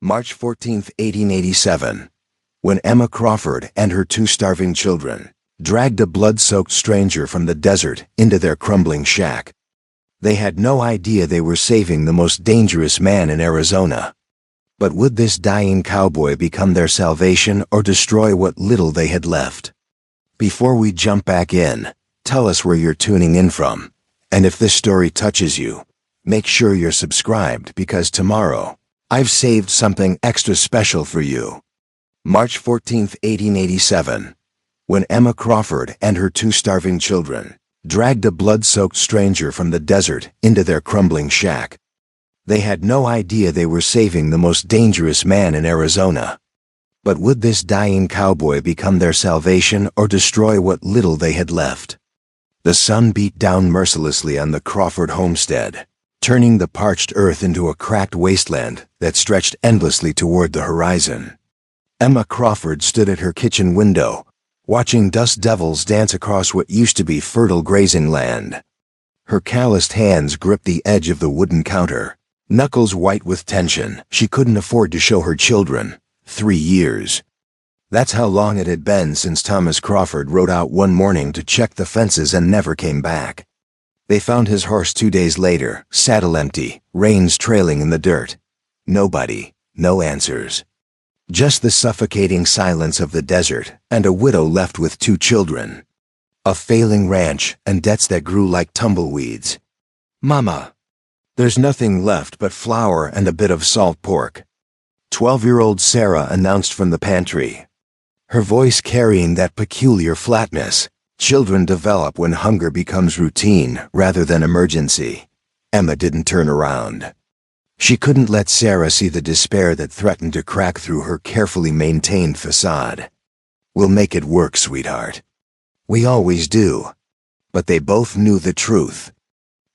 March 14, 1887, when Emma Crawford and her two starving children dragged a blood-soaked stranger from the desert into their crumbling shack. They had no idea they were saving the most dangerous man in Arizona. But would this dying cowboy become their salvation or destroy what little they had left? Before we jump back in, tell us where you're tuning in from, and if this story touches you, make sure you're subscribed because tomorrow, I've saved something extra special for you. March 14, 1887, when Emma Crawford and her two starving children dragged a blood-soaked stranger from the desert into their crumbling shack. They had no idea they were saving the most dangerous man in Arizona. But would this dying cowboy become their salvation or destroy what little they had left? The sun beat down mercilessly on the Crawford homestead, turning the parched earth into a cracked wasteland that stretched endlessly toward the horizon. Emma Crawford stood at her kitchen window, watching dust devils dance across what used to be fertile grazing land. Her calloused hands gripped the edge of the wooden counter, knuckles white with tension. She couldn't afford to show her children 3 years. That's how long it had been since Thomas Crawford rode out one morning to check the fences and never came back. They found his horse 2 days later, saddle empty, reins trailing in the dirt. Nobody, no answers. Just the suffocating silence of the desert and a widow left with 2 children. A failing ranch and debts that grew like tumbleweeds. "Mama, there's nothing left but flour and a bit of salt pork," 12-year-old Sarah announced from the pantry. Her voice carrying that peculiar flatness children develop when hunger becomes routine rather than emergency. Emma didn't turn around. She couldn't let Sarah see the despair that threatened to crack through her carefully maintained facade. "We'll make it work, sweetheart. We always do." But they both knew the truth.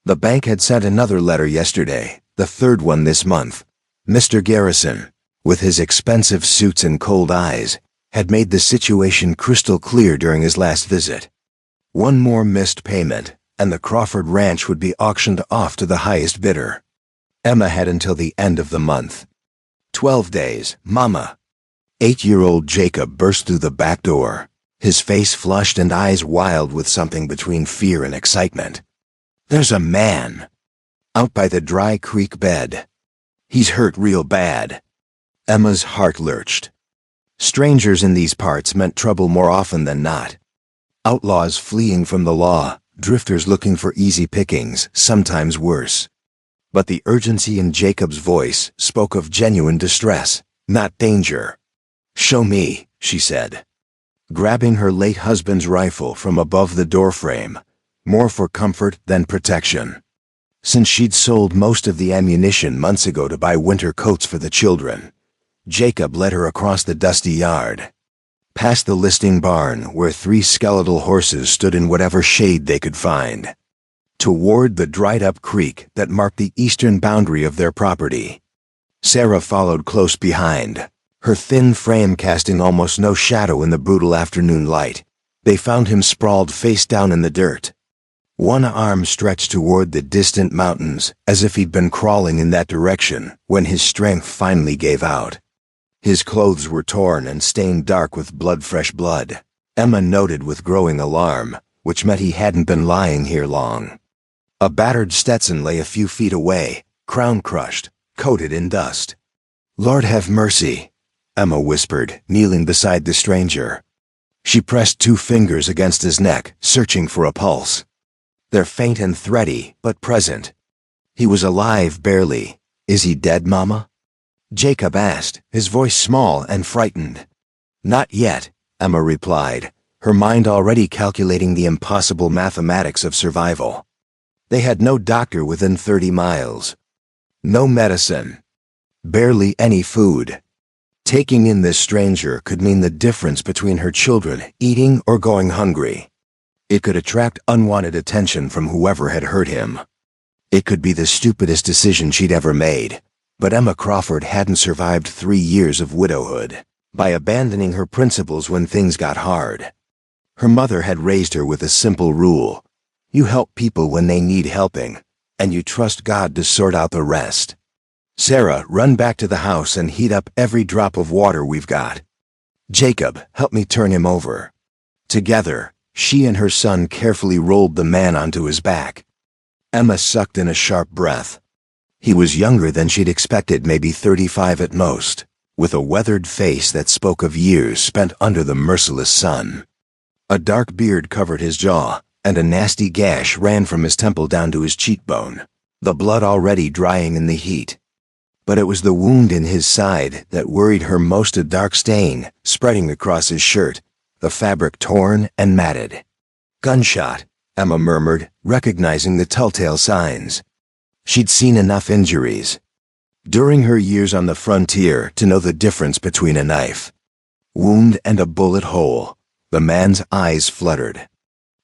The bank had sent another letter yesterday, the 3rd one this month. Mr. Garrison, with his expensive suits and cold eyes, had made the situation crystal clear during his last visit. One more missed payment, and the Crawford ranch would be auctioned off to the highest bidder. Emma had until the end of the month. 12 days, Mama. 8-year-old Jacob burst through the back door, his face flushed and eyes wild with something between fear and excitement. "There's a man out by the dry creek bed. He's hurt real bad." Emma's heart lurched. Strangers in these parts meant trouble more often than not. Outlaws fleeing from the law, drifters looking for easy pickings, sometimes worse. But the urgency in Jacob's voice spoke of genuine distress, not danger. "Show me," she said, grabbing her late husband's rifle from above the doorframe, more for comfort than protection. Since she'd sold most of the ammunition months ago to buy winter coats for the children, Jacob led her across the dusty yard, past the listing barn where 3 skeletal horses stood in whatever shade they could find, toward the dried-up creek that marked the eastern boundary of their property. Sarah followed close behind, her thin frame casting almost no shadow in the brutal afternoon light. They found him sprawled face down in the dirt. One arm stretched toward the distant mountains, as if he'd been crawling in that direction when his strength finally gave out. His clothes were torn and stained dark with fresh blood. Emma noted with growing alarm, which meant he hadn't been lying here long. A battered Stetson lay a few feet away, crown crushed, coated in dust. "Lord have mercy," Emma whispered, kneeling beside the stranger. She pressed 2 fingers against his neck, searching for a pulse. They're faint and thready, but present. "He was alive barely. Is he dead, Mama?" Jacob asked, his voice small and frightened. "Not yet," Emma replied, her mind already calculating the impossible mathematics of survival. They had no doctor within 30 miles. No medicine. Barely any food. Taking in this stranger could mean the difference between her children eating or going hungry. It could attract unwanted attention from whoever had hurt him. It could be the stupidest decision she'd ever made, but Emma Crawford hadn't survived 3 years of widowhood by abandoning her principles when things got hard. Her mother had raised her with a simple rule: you help people when they need helping, and you trust God to sort out the rest. Sarah, run back to the house and heat up every drop of water we've got. Jacob, help me turn him over. Together, she and her son carefully rolled the man onto his back. Emma sucked in a sharp breath. He was younger than she'd expected, maybe 35 at most, with a weathered face that spoke of years spent under the merciless sun. A dark beard covered his jaw, and a nasty gash ran from his temple down to his cheekbone, the blood already drying in the heat. But it was the wound in his side that worried her most, a dark stain spreading across his shirt, the fabric torn and matted. Gunshot, Emma murmured, recognizing the telltale signs. She'd seen enough injuries during her years on the frontier to know the difference between a knife wound and a bullet hole. The man's eyes fluttered,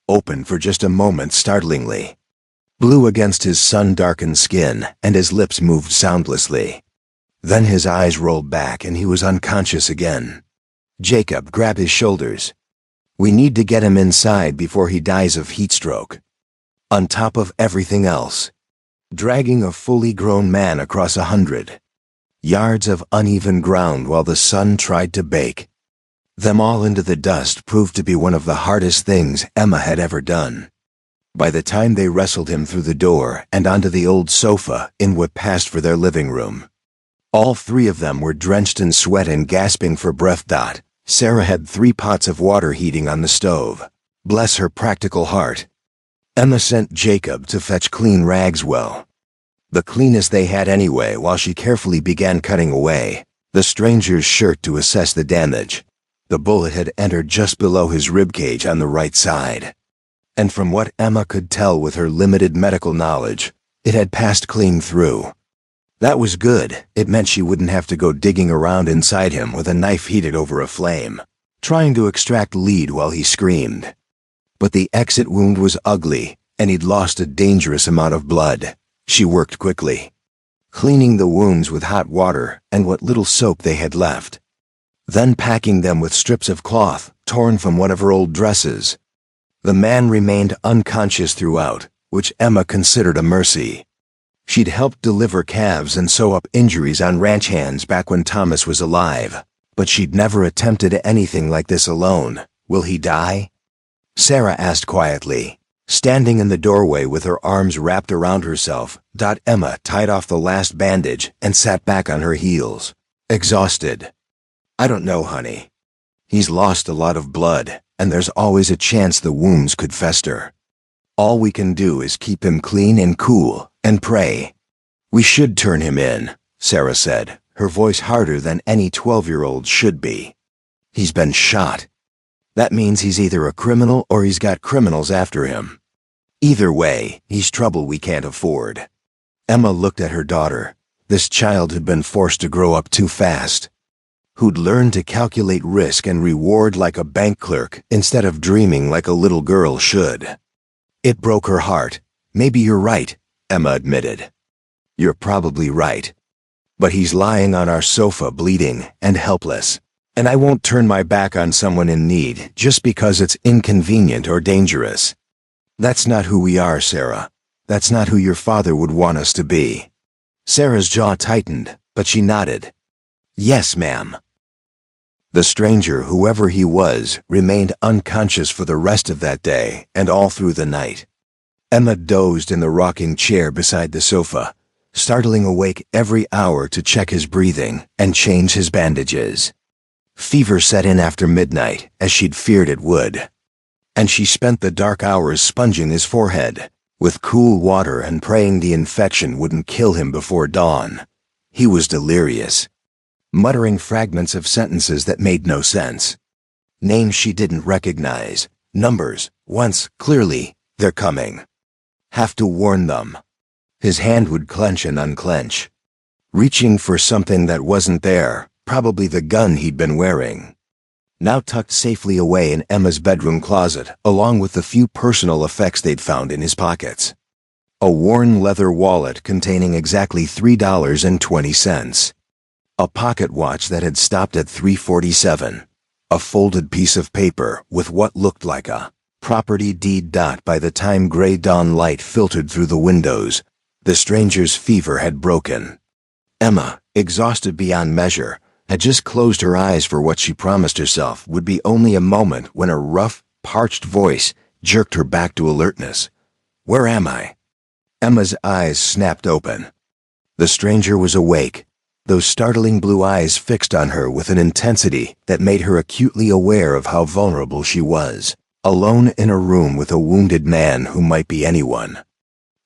open for just a moment, startlingly blue against his sun-darkened skin, and his lips moved soundlessly. Then his eyes rolled back and he was unconscious again. Jacob grabbed his shoulders. We need to get him inside before he dies of heat stroke. On top of everything else, dragging a fully grown man across 100 yards of uneven ground while the sun tried to bake them all into the dust proved to be one of the hardest things Emma had ever done. By the time they wrestled him through the door and onto the old sofa in what passed for their living room, all three of them were drenched in sweat and gasping for breath. Sarah had 3 pots of water heating on the stove. Bless her practical heart. Emma sent Jacob to fetch clean rags, well, the cleanest they had anyway, while she carefully began cutting away the stranger's shirt to assess the damage. The bullet had entered just below his ribcage on the right side, and from what Emma could tell with her limited medical knowledge, it had passed clean through. That was good. It meant she wouldn't have to go digging around inside him with a knife heated over a flame, trying to extract lead while he screamed. But the exit wound was ugly, and he'd lost a dangerous amount of blood. She worked quickly, cleaning the wounds with hot water and what little soap they had left, then packing them with strips of cloth torn from one of her old dresses. The man remained unconscious throughout, which Emma considered a mercy. She'd helped deliver calves and sew up injuries on ranch hands back when Thomas was alive, but she'd never attempted anything like this alone. Will he die? Sarah asked quietly, standing in the doorway with her arms wrapped around herself. Emma tied off the last bandage and sat back on her heels, exhausted. I don't know, honey. He's lost a lot of blood, and there's always a chance the wounds could fester. All we can do is keep him clean and cool, and pray. We should turn him in, Sarah said, her voice harder than any 12-year-old should be. He's been shot. That means he's either a criminal or he's got criminals after him. Either way, he's trouble we can't afford. Emma looked at her daughter. This child had been forced to grow up too fast, who'd learned to calculate risk and reward like a bank clerk instead of dreaming like a little girl should. It broke her heart. Maybe you're right, Emma admitted. You're probably right. But he's lying on our sofa bleeding and helpless, and I won't turn my back on someone in need just because it's inconvenient or dangerous. That's not who we are, Sarah. That's not who your father would want us to be. Sarah's jaw tightened, but she nodded. Yes, ma'am. The stranger, whoever he was, remained unconscious for the rest of that day and all through the night. Emma dozed in the rocking chair beside the sofa, startling awake every hour to check his breathing and change his bandages. Fever set in after midnight, as she'd feared it would, and she spent the dark hours sponging his forehead with cool water and praying the infection wouldn't kill him before dawn. He was delirious, muttering fragments of sentences that made no sense. Names she didn't recognize, numbers, once, clearly, they're coming. Have to warn them. His hand would clench and unclench, reaching for something that wasn't there, probably the gun he'd been wearing, now tucked safely away in Emma's bedroom closet, along with the few personal effects they'd found in his pockets. A worn leather wallet containing exactly $3.20. A pocket watch that had stopped at 3:47. A folded piece of paper with what looked like a property deed. By the time gray dawn light filtered through the windows, the stranger's fever had broken. Emma, exhausted beyond measure, had just closed her eyes for what she promised herself would be only a moment when a rough, parched voice jerked her back to alertness. "Where am I?" Emma's eyes snapped open. The stranger was awake, those startling blue eyes fixed on her with an intensity that made her acutely aware of how vulnerable she was, alone in a room with a wounded man who might be anyone.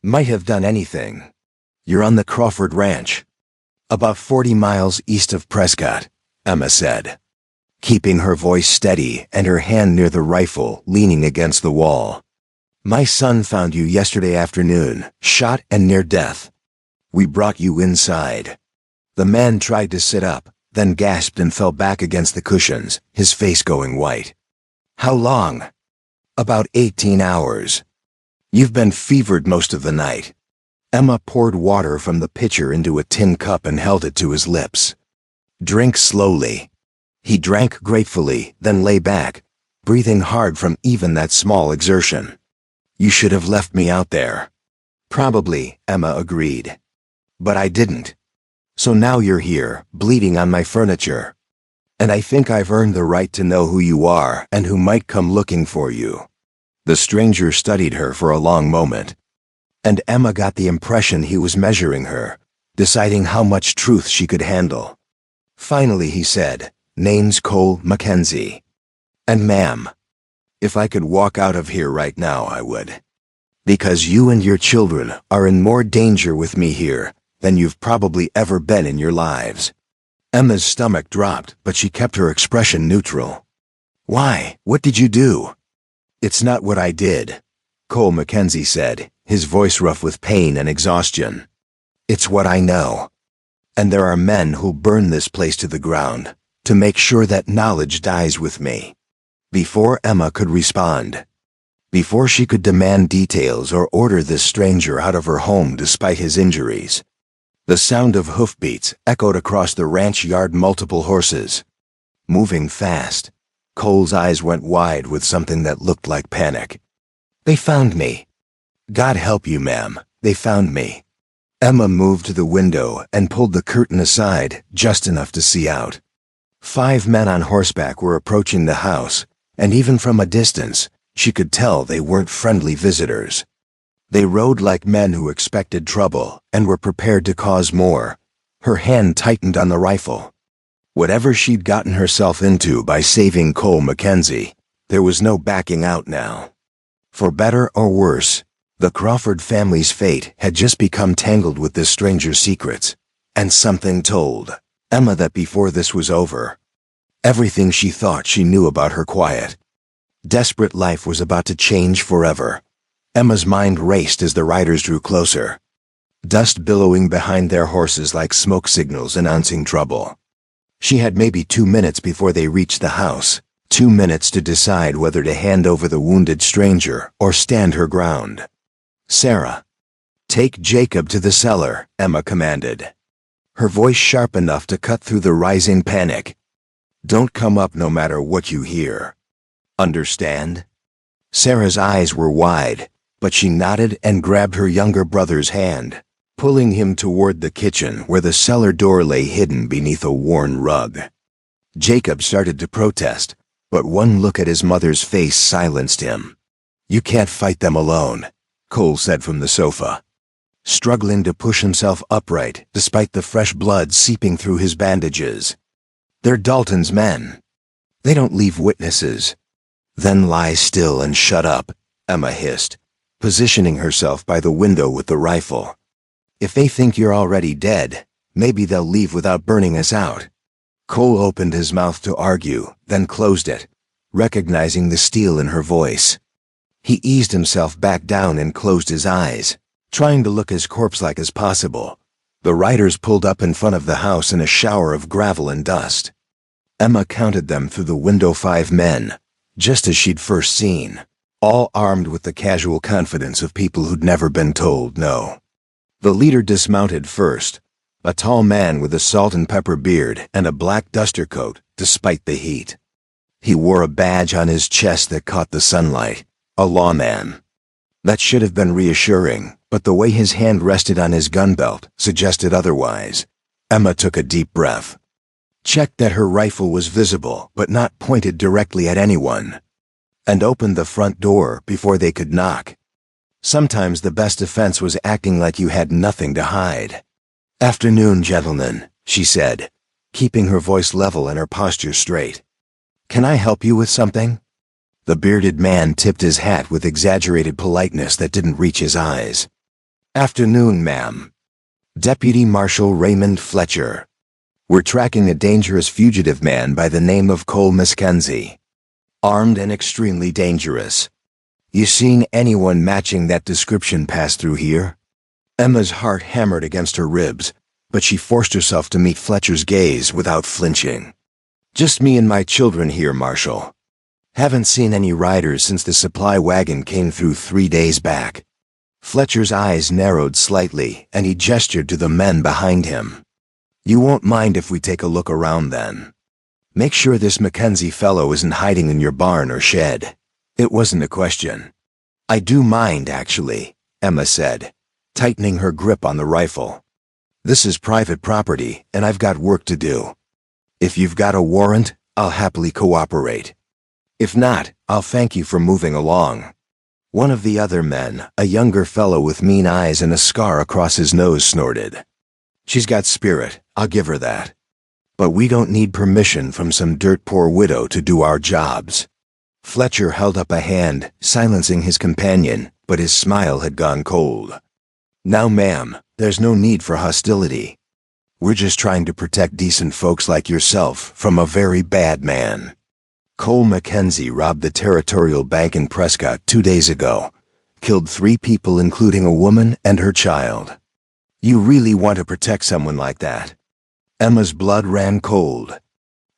Might have done anything. "You're on the Crawford Ranch. About 40 miles east of Prescott," Emma said, keeping her voice steady and her hand near the rifle leaning against the wall. "My son found you yesterday afternoon, shot and near death. We brought you inside." The man tried to sit up, then gasped and fell back against the cushions, his face going white. "How long?" "About 18 hours. You've been fevered most of the night." Emma poured water from the pitcher into a tin cup and held it to his lips. "Drink slowly." He drank gratefully, then lay back, breathing hard from even that small exertion. "You should have left me out there." "Probably," Emma agreed. "But I didn't. So now you're here, bleeding on my furniture. And I think I've earned the right to know who you are and who might come looking for you." The stranger studied her for a long moment, and Emma got the impression he was measuring her, deciding how much truth she could handle. Finally he said, "Name's Cole Mackenzie. And ma'am, if I could walk out of here right now, I would. Because you and your children are in more danger with me here than you've probably ever been in your lives." Emma's stomach dropped, but she kept her expression neutral. "Why? What did you do?" "It's not what I did," Cole Mackenzie said, his voice rough with pain and exhaustion. "It's what I know. And there are men who'll burn this place to the ground to make sure that knowledge dies with me." Before Emma could respond, before she could demand details or order this stranger out of her home despite his injuries, the sound of hoofbeats echoed across the ranch yard. Multiple horses. Moving fast. Cole's eyes went wide with something that looked like panic. "They found me." "God help you, ma'am. They found me." Emma moved to the window and pulled the curtain aside just enough to see out. 5 men on horseback were approaching the house, and even from a distance, she could tell they weren't friendly visitors. They rode like men who expected trouble and were prepared to cause more. Her hand tightened on the rifle. Whatever she'd gotten herself into by saving Cole Mackenzie, there was no backing out now. For better or worse, the Crawford family's fate had just become tangled with this stranger's secrets, and something told Emma that before this was over, everything she thought she knew about her quiet, desperate life was about to change forever. Emma's mind raced as the riders drew closer, dust billowing behind their horses like smoke signals announcing trouble. She had maybe 2 minutes before they reached the house, 2 minutes to decide whether to hand over the wounded stranger or stand her ground. "Sarah, take Jacob to the cellar," Emma commanded, her voice sharp enough to cut through the rising panic. "Don't come up no matter what you hear. Understand?" Sarah's eyes were wide, but she nodded and grabbed her younger brother's hand, pulling him toward the kitchen where the cellar door lay hidden beneath a worn rug. Jacob started to protest, but one look at his mother's face silenced him. "You can't fight them alone," Cole said from the sofa, struggling to push himself upright despite the fresh blood seeping through his bandages. "They're Dalton's men. They don't leave witnesses." "Then lie still and shut up," Emma hissed, positioning herself by the window with the rifle. "If they think you're already dead, maybe they'll leave without burning us out." Cole opened his mouth to argue, then closed it, recognizing the steel in her voice. He eased himself back down and closed his eyes, trying to look as corpse-like as possible. The riders pulled up in front of the house in a shower of gravel and dust. Emma counted them through the window, 5 men, just as she'd first seen, all armed with the casual confidence of people who'd never been told no. The leader dismounted first, a tall man with a salt and pepper beard and a black duster coat, despite the heat. He wore a badge on his chest that caught the sunlight, a lawman. That should have been reassuring, but the way his hand rested on his gun belt suggested otherwise. Emma took a deep breath. Checked that her rifle was visible but not pointed directly at anyone, and opened the front door before they could knock. Sometimes the best defense was acting like you had nothing to hide. "Afternoon, gentlemen," she said, keeping her voice level and her posture straight. "Can I help you with something?" The bearded man tipped his hat with exaggerated politeness that didn't reach his eyes. "Afternoon, ma'am. Deputy Marshal Raymond Fletcher. We're tracking a dangerous fugitive man by the name of Cole Mackenzie. Armed and extremely dangerous. You seen anyone matching that description pass through here?" Emma's heart hammered against her ribs, but she forced herself to meet Fletcher's gaze without flinching. "Just me and my children here, Marshal. Haven't seen any riders since the supply wagon came through 3 days back." Fletcher's eyes narrowed slightly, and he gestured to the men behind him. "You won't mind if we take a look around then? Make sure this Mackenzie fellow isn't hiding in your barn or shed." It wasn't a question. "I do mind, actually," Emma said, tightening her grip on the rifle. "This is private property, and I've got work to do. If you've got a warrant, I'll happily cooperate. If not, I'll thank you for moving along." One of the other men, a younger fellow with mean eyes and a scar across his nose, snorted. "She's got spirit, I'll give her that. But we don't need permission from some dirt-poor widow to do our jobs." Fletcher held up a hand, silencing his companion, but his smile had gone cold. "Now, ma'am, there's no need for hostility. We're just trying to protect decent folks like yourself from a very bad man. Cole Mackenzie robbed the Territorial Bank in Prescott 2 days ago, killed 3 people including a woman and her child. You really want to protect someone like that?" Emma's blood ran cold.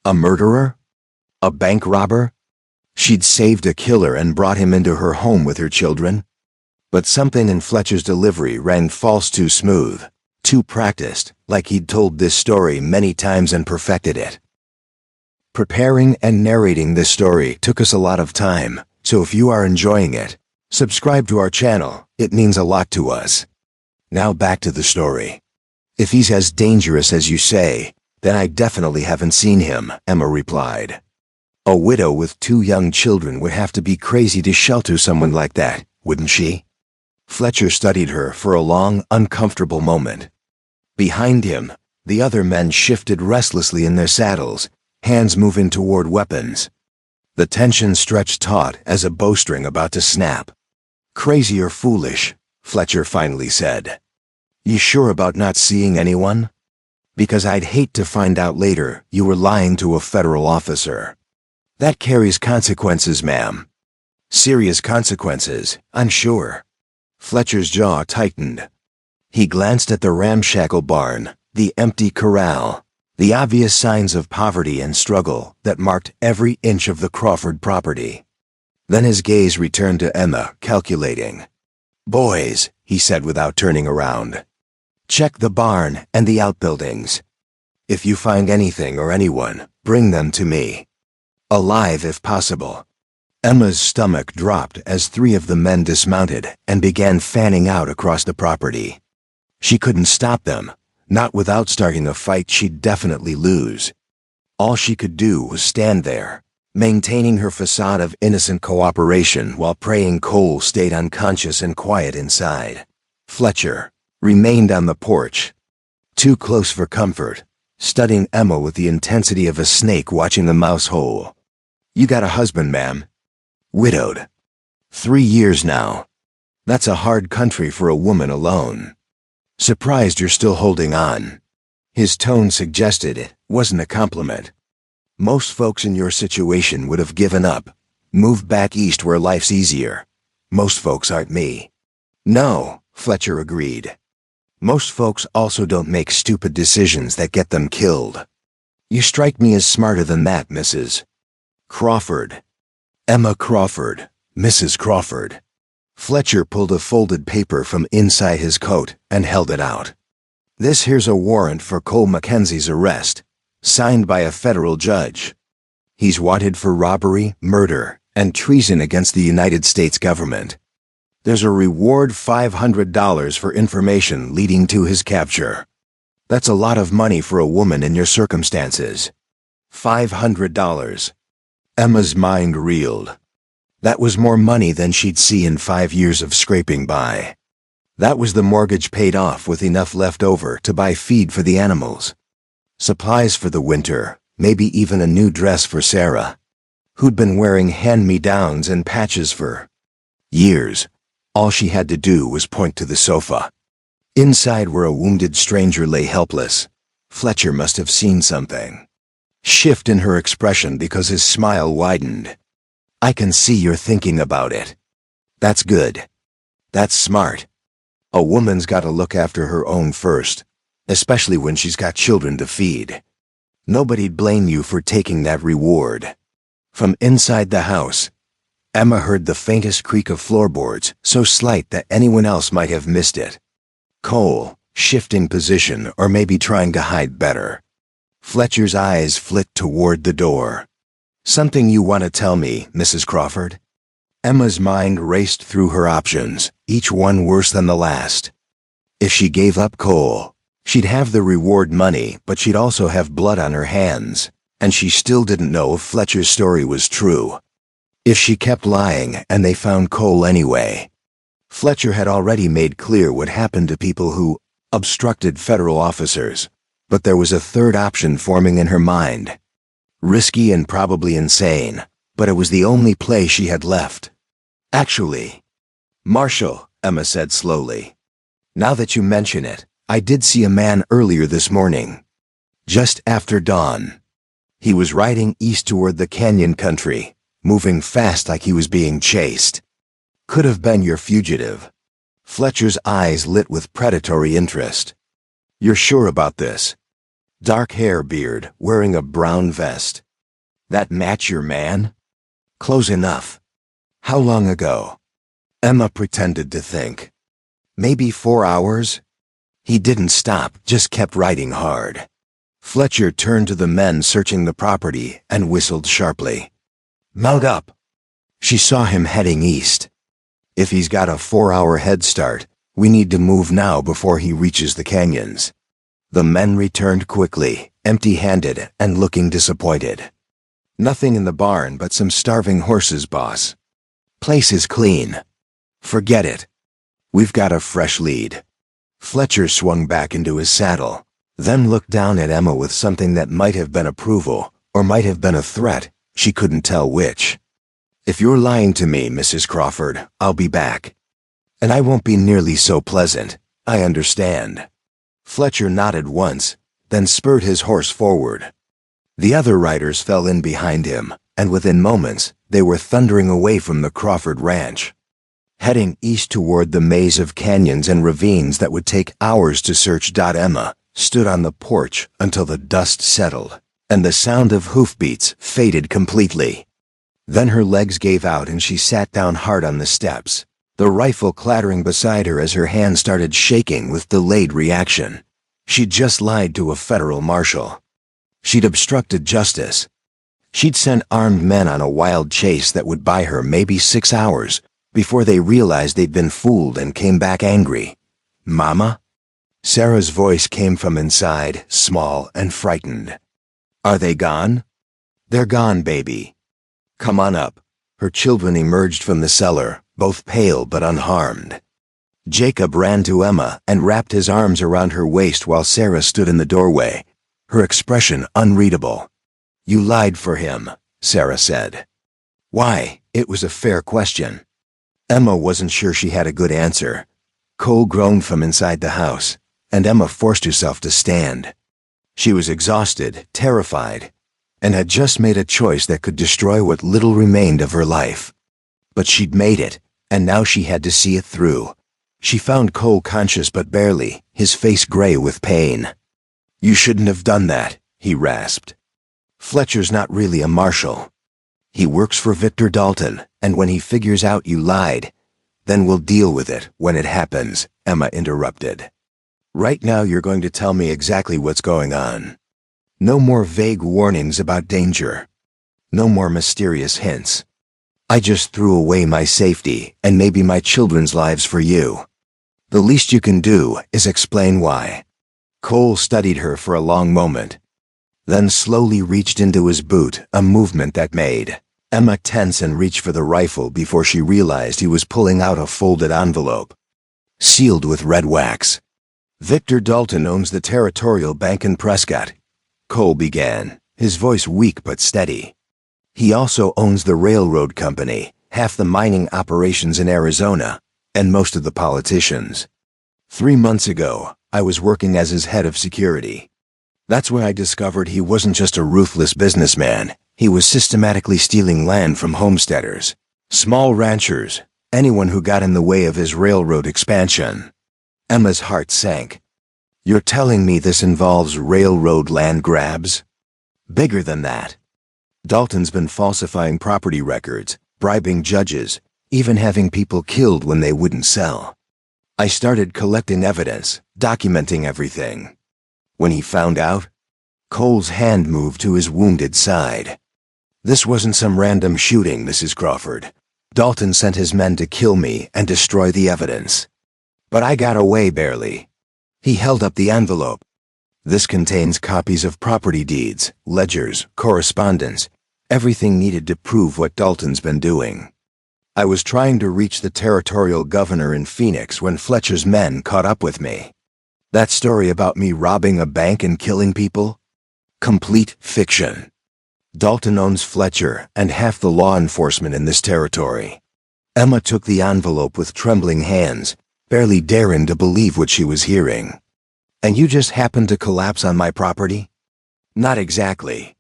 A murderer? A bank robber? She'd saved a killer and brought him into her home with her children? But something in Fletcher's delivery rang false, too smooth, too practiced, like he'd told this story many times and perfected it. Preparing and narrating this story took us a lot of time, so if you are enjoying it, subscribe to our channel, it means a lot to us. Now back to the story. "If he's as dangerous as you say, then I definitely haven't seen him," Emma replied. "A widow with 2 young children would have to be crazy to shelter someone like that, wouldn't she?" Fletcher studied her for a long, uncomfortable moment. Behind him, the other men shifted restlessly in their saddles, hands moving toward weapons. The tension stretched taut as a bowstring about to snap. "Crazy or foolish?" Fletcher finally said. "You sure about not seeing anyone? Because I'd hate to find out later you were lying to a federal officer. That carries consequences, ma'am. Serious consequences, I'm sure." Fletcher's jaw tightened. He glanced at the ramshackle barn, the empty corral, the obvious signs of poverty and struggle that marked every inch of the Crawford property. Then his gaze returned to Emma, calculating. "Boys," he said without turning around, "check the barn and the outbuildings. If you find anything or anyone, bring them to me. Alive if possible." Emma's stomach dropped as 3 of the men dismounted and began fanning out across the property. She couldn't stop them, not without starting a fight she'd definitely lose. All she could do was stand there, maintaining her facade of innocent cooperation while praying Cole stayed unconscious and quiet inside. Fletcher remained on the porch, too close for comfort, studying Emma with the intensity of a snake watching the mouse hole. "You got a husband, ma'am?" "Widowed. 3 years now. That's a hard country for a woman alone. Surprised you're still holding on." His tone suggested it wasn't a compliment. "Most folks in your situation would have given up, moved back east where life's easier. Most folks aren't me." "No," Fletcher agreed. "Most folks also don't make stupid decisions that get them killed. You strike me as smarter than that, Mrs. Crawford." "Emma Crawford, Mrs. Crawford." Fletcher pulled a folded paper from inside his coat and held it out. "This here's a warrant for Cole Mackenzie's arrest, signed by a federal judge. He's wanted for robbery, murder, and treason against the United States government. There's a reward $500 for information leading to his capture." That's a lot of money for a woman in your circumstances. $500. Emma's mind reeled. That was more money than she'd see in 5 years of scraping by. That was the mortgage paid off with enough left over to buy feed for the animals, supplies for the winter, maybe even a new dress for Sarah, who'd been wearing hand-me-downs and patches for years. All she had to do was point to the sofa. Inside, where a wounded stranger lay helpless, Fletcher must have seen something shift in her expression because his smile widened. I can see you're thinking about it. That's good. That's smart. A woman's got to look after her own first, especially when she's got children to feed. Nobody'd blame you for taking that reward. From inside the house, Emma heard the faintest creak of floorboards, so slight that anyone else might have missed it. Cole, shifting position or maybe trying to hide better. Fletcher's eyes flicked toward the door. Something you want to tell me, Mrs. Crawford? Emma's mind raced through her options, each one worse than the last. If she gave up Cole, she'd have the reward money, but she'd also have blood on her hands, and she still didn't know if Fletcher's story was true. If she kept lying and they found Cole anyway. Fletcher had already made clear what happened to people who obstructed federal officers, but there was a third option forming in her mind. Risky and probably insane, but it was the only play she had left. Actually, Marshal, Emma said slowly, now that you mention it, I did see a man earlier this morning, just after dawn. He was riding east toward the canyon country, moving fast like he was being chased. Could have been your fugitive. Fletcher's eyes lit with predatory interest. You're sure about this? Dark hair, beard, wearing a brown vest. That match your man? Close enough. How long ago? Emma pretended to think. Maybe 4 hours? He didn't stop, just kept riding hard. Fletcher turned to the men searching the property and whistled sharply. Mount up. She saw him heading east. If he's got a 4-hour head start, we need to move now before he reaches the canyons. The men returned quickly, empty-handed and looking disappointed. Nothing in the barn but some starving horses, boss. Place is clean. Forget it. We've got a fresh lead. Fletcher swung back into his saddle, then looked down at Emma with something that might have been approval, or might have been a threat. She couldn't tell which. If you're lying to me, Mrs. Crawford, I'll be back. And I won't be nearly so pleasant, I understand. Fletcher nodded once, then spurred his horse forward. The other riders fell in behind him, and within moments, they were thundering away from the Crawford ranch, heading east toward the maze of canyons and ravines that would take hours to search. Emma stood on the porch until the dust settled, and the sound of hoofbeats faded completely. Then her legs gave out and she sat down hard on the steps, the rifle clattering beside her as her hand started shaking with delayed reaction. She'd just lied to a federal marshal. She'd obstructed justice. She'd sent armed men on a wild chase that would buy her maybe 6 hours before they realized they'd been fooled and came back angry. Mama? Sarah's voice came from inside, small and frightened. Are they gone? They're gone, baby. Come on up. Her children emerged from the cellar, both pale but unharmed. Jacob ran to Emma and wrapped his arms around her waist while Sarah stood in the doorway, her expression unreadable. You lied for him, Sarah said. Why? It was a fair question. Emma wasn't sure she had a good answer. Cole groaned from inside the house, and Emma forced herself to stand. She was exhausted, terrified, and had just made a choice that could destroy what little remained of her life. But she'd made it, and now she had to see it through. She found Cole conscious but barely, his face gray with pain. You shouldn't have done that, he rasped. Fletcher's not really a marshal. He works for Victor Dalton, and when he figures out you lied, then we'll deal with it when it happens, Emma interrupted. Right now you're going to tell me exactly what's going on. No more vague warnings about danger. No more mysterious hints. I just threw away my safety and maybe my children's lives for you. The least you can do is explain why. Cole studied her for a long moment, then slowly reached into his boot, a movement that made Emma tense and reach for the rifle before she realized he was pulling out a folded envelope, sealed with red wax. "Victor Dalton owns the Territorial Bank in Prescott," Cole began, his voice weak but steady. "He also owns the railroad company, half the mining operations in Arizona, and most of the politicians. 3 months ago, I was working as his head of security. That's where I discovered he wasn't just a ruthless businessman. He was systematically stealing land from homesteaders, small ranchers, anyone who got in the way of his railroad expansion." Emma's heart sank. "You're telling me this involves railroad land grabs?" "Bigger than that. Dalton's been falsifying property records, bribing judges, even having people killed when they wouldn't sell. I started collecting evidence, documenting everything. When he found out," Cole's hand moved to his wounded side. "This wasn't some random shooting, Mrs. Crawford. Dalton sent his men to kill me and destroy the evidence. But I got away barely." He held up the envelope. "This contains copies of property deeds, ledgers, correspondence, everything needed to prove what Dalton's been doing. I was trying to reach the territorial governor in Phoenix when Fletcher's men caught up with me. That story about me robbing a bank and killing people? Complete fiction. Dalton owns Fletcher and half the law enforcement in this territory." Emma took the envelope with trembling hands, barely daring to believe what she was hearing. "And you just happened to collapse on my property?" "Not exactly."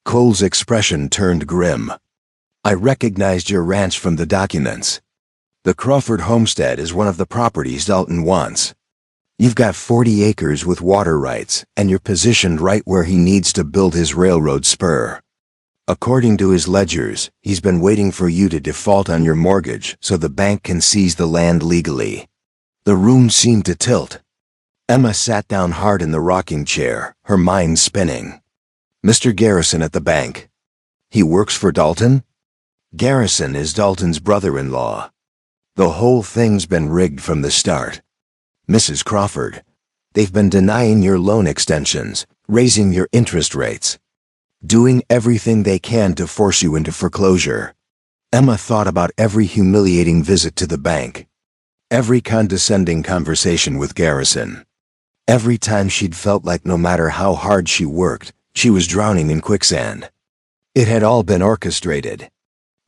Cole's expression turned grim. "I recognized your ranch from the documents. The Crawford homestead is one of the properties Dalton wants. You've got 40 acres with water rights, and you're positioned right where he needs to build his railroad spur. According to his ledgers, he's been waiting for you to default on your mortgage so the bank can seize the land legally." The room seemed to tilt. Emma sat down hard in the rocking chair, her mind spinning. "Mr. Garrison at the bank. He works for Dalton?" "Garrison is Dalton's brother-in-law. The whole thing's been rigged from the start. Mrs. Crawford, they've been denying your loan extensions, raising your interest rates, doing everything they can to force you into foreclosure." Emma thought about every humiliating visit to the bank, every condescending conversation with Garrison, every time she'd felt like no matter how hard she worked, she was drowning in quicksand. It had all been orchestrated.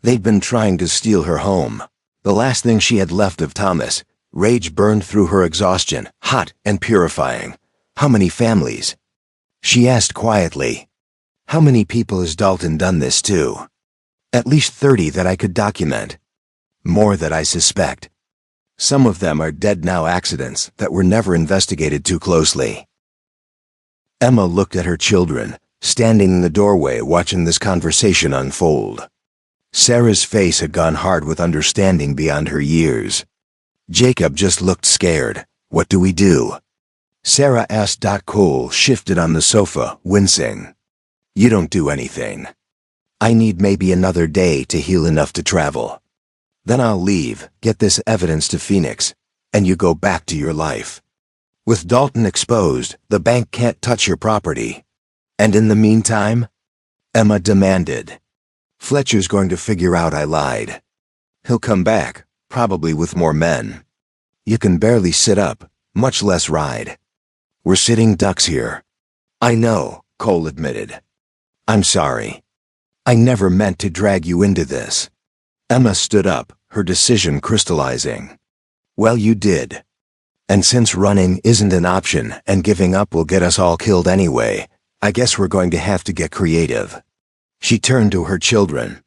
They'd been trying to steal her home, the last thing she had left of Thomas. Rage burned through her exhaustion, hot and purifying. "How many families?" she asked quietly. "How many people has Dalton done this to?" "At least 30 that I could document. More that I suspect. Some of them are dead now, accidents that were never investigated too closely." Emma looked at her children, standing in the doorway watching this conversation unfold. Sarah's face had gone hard with understanding beyond her years. Jacob just looked scared. "What do we do?" Sarah asked. Cole shifted on the sofa, wincing. "You don't do anything. I need maybe another day to heal enough to travel. Then I'll leave, get this evidence to Phoenix, and you go back to your life. With Dalton exposed, the bank can't touch your property. And in the meantime?" Emma demanded. "Fletcher's going to figure out I lied. He'll come back, probably with more men. You can barely sit up, much less ride. We're sitting ducks here." "I know," Cole admitted. "I'm sorry. I never meant to drag you into this." Emma stood up, her decision crystallizing. "Well, you did. And since running isn't an option and giving up will get us all killed anyway, I guess we're going to have to get creative." She turned to her children.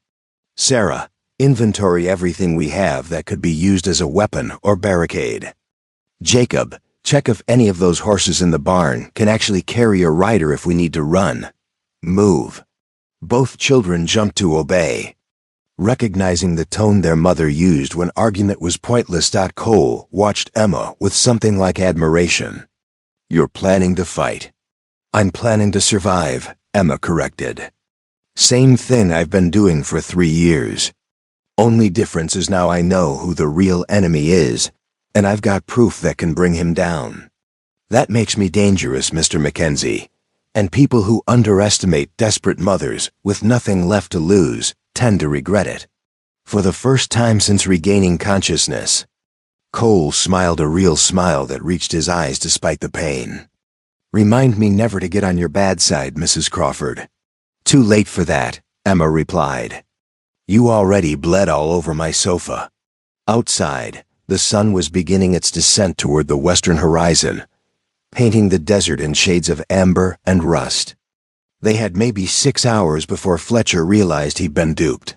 "Sarah, inventory everything we have that could be used as a weapon or barricade. Jacob, check if any of those horses in the barn can actually carry a rider if we need to run. Move." Both children jumped to obey. Recognizing the tone their mother used when argument was pointless. Cole watched Emma with something like admiration. "You're planning to fight." "I'm planning to survive," Emma corrected. "Same thing I've been doing for 3 years. Only difference is now I know who the real enemy is, and I've got proof that can bring him down." That makes me dangerous, Mr. Mackenzie. And people who underestimate desperate mothers with nothing left to lose tend to regret it. For the first time since regaining consciousness, Cole smiled a real smile that reached his eyes despite the pain. Remind me never to get on your bad side, Mrs. Crawford. Too late for that, Emma replied. You already bled all over my sofa. Outside, the sun was beginning its descent toward the western horizon, painting the desert in shades of amber and rust. They had maybe 6 hours before Fletcher realized he'd been duped.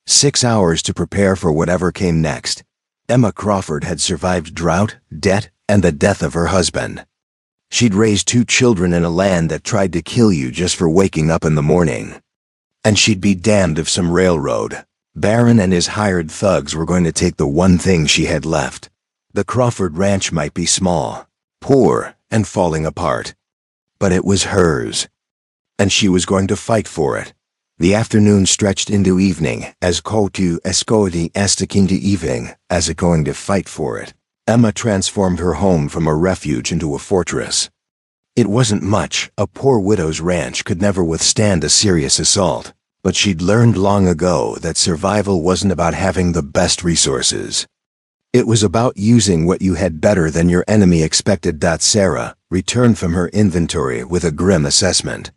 6 hours to prepare for whatever came next. Emma Crawford had survived drought, debt, and the death of her husband. She'd raised 2 children in a land that tried to kill you just for waking up in the morning. And she'd be damned if some railroad baron and his hired thugs were going to take the one thing she had left. The Crawford ranch might be small, poor, and falling apart, but it was hers, and she was going to fight for it. The afternoon stretched into evening as Kotu Escodi Estakinti evening as it going to fight for it. Emma transformed her home from a refuge into a fortress. It wasn't much. A poor widow's ranch could never withstand a serious assault, but she'd learned long ago that survival wasn't about having the best resources. It was about using what you had better than your enemy expected. Sarah returned from her inventory with a grim assessment.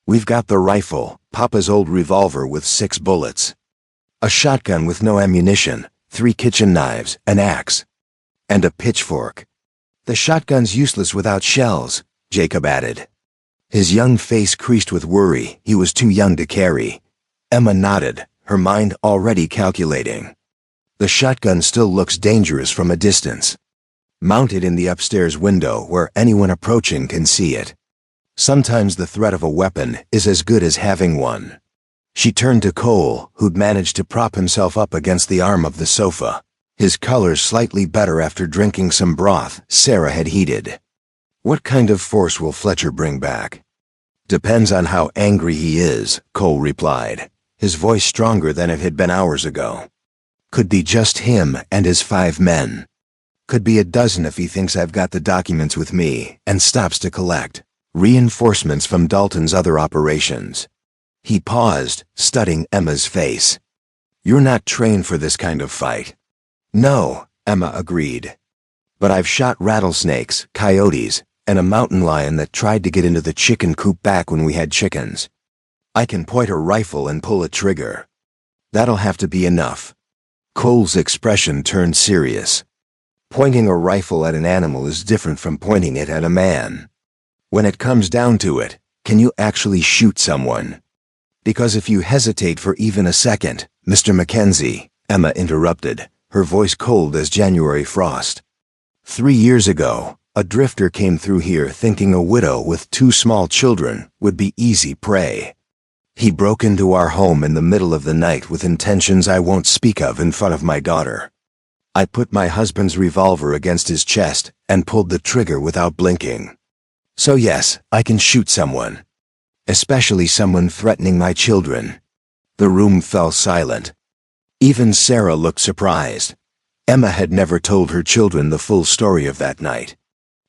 We've got the rifle, Papa's old revolver with 6 bullets, a shotgun with no ammunition, 3 kitchen knives, an axe, and a pitchfork. The shotgun's useless without shells, Jacob added. His young face creased with worry. He was too young to carry. Emma nodded, her mind already calculating. The shotgun still looks dangerous from a distance. Mounted in the upstairs window where anyone approaching can see it. Sometimes the threat of a weapon is as good as having one. She turned to Cole, who'd managed to prop himself up against the arm of the sofa, his color slightly better after drinking some broth Sarah had heated. What kind of force will Fletcher bring back? Depends on how angry he is, Cole replied, his voice stronger than it had been hours ago. Could be just him and his 5 men. Could be a dozen if he thinks I've got the documents with me and stops to collect reinforcements from Dalton's other operations. He paused, studying Emma's face. You're not trained for this kind of fight. No, Emma agreed. But I've shot rattlesnakes, coyotes, and a mountain lion that tried to get into the chicken coop back when we had chickens. I can point a rifle and pull a trigger. That'll have to be enough. Cole's expression turned serious. Pointing a rifle at an animal is different from pointing it at a man. When it comes down to it, can you actually shoot someone? Because if you hesitate for even a second, Mr. Mackenzie, Emma interrupted, her voice cold as January frost. 3 years ago, a drifter came through here thinking a widow with 2 small children would be easy prey. He broke into our home in the middle of the night with intentions I won't speak of in front of my daughter. I put my husband's revolver against his chest and pulled the trigger without blinking. So yes, I can shoot someone. Especially someone threatening my children. The room fell silent. Even Sarah looked surprised. Emma had never told her children the full story of that night.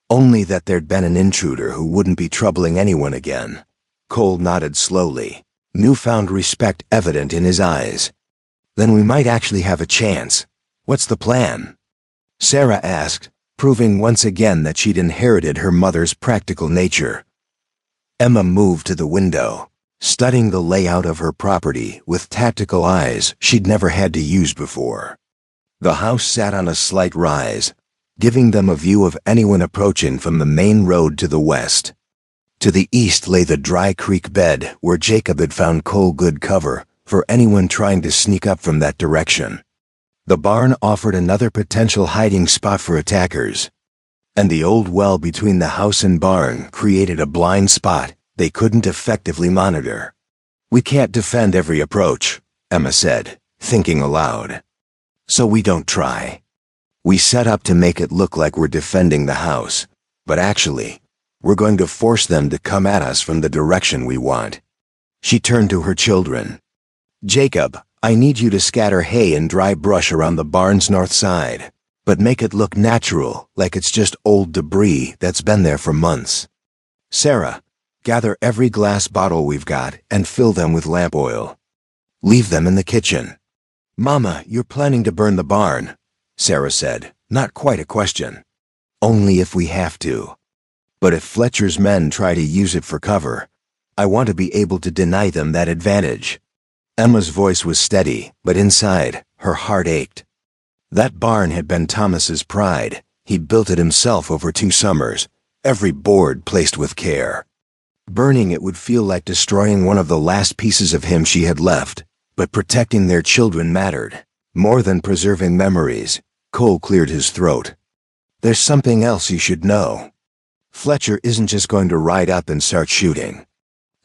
Only that there'd been an intruder who wouldn't be troubling anyone again. Cole nodded slowly, newfound respect evident in his eyes. Then we might actually have a chance. What's the plan? Sarah asked, proving once again that she'd inherited her mother's practical nature. Emma moved to the window, studying the layout of her property with tactical eyes she'd never had to use before. The house sat on a slight rise, giving them a view of anyone approaching from the main road to the west. To the east lay the dry creek bed where Jacob had found Cole good cover for anyone trying to sneak up from that direction. The barn offered another potential hiding spot for attackers. And the old well between the house and barn created a blind spot they couldn't effectively monitor. We can't defend every approach, Emma said, thinking aloud. So we don't try. We set up to make it look like we're defending the house, but actually, we're going to force them to come at us from the direction we want. She turned to her children. Jacob, I need you to scatter hay and dry brush around the barn's north side, but make it look natural, like it's just old debris that's been there for months. Sarah, gather every glass bottle we've got and fill them with lamp oil. Leave them in the kitchen. Mama, you're planning to burn the barn, Sarah said, not quite a question. Only if we have to. But if Fletcher's men try to use it for cover, I want to be able to deny them that advantage. Emma's voice was steady, but inside, her heart ached. That barn had been Thomas's pride. He'd built it himself over 2 summers, every board placed with care. Burning it would feel like destroying one of the last pieces of him she had left, but protecting their children mattered. More than preserving memories. Cole cleared his throat. There's something else you should know. Fletcher isn't just going to ride up and start shooting.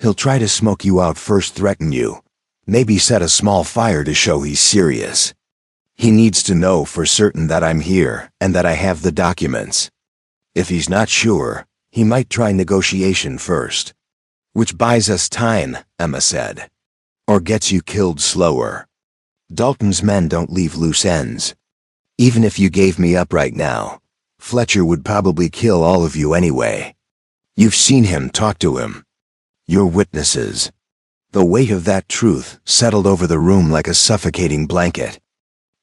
He'll try to smoke you out first, threaten you. Maybe set a small fire to show he's serious. He needs to know for certain that I'm here and that I have the documents. If he's not sure, he might try negotiation first. Which buys us time, Emma said. Or gets you killed slower. Dalton's men don't leave loose ends. Even if you gave me up right now, Fletcher would probably kill all of you anyway. You've seen him, talk to him. You're witnesses. The weight of that truth settled over the room like a suffocating blanket.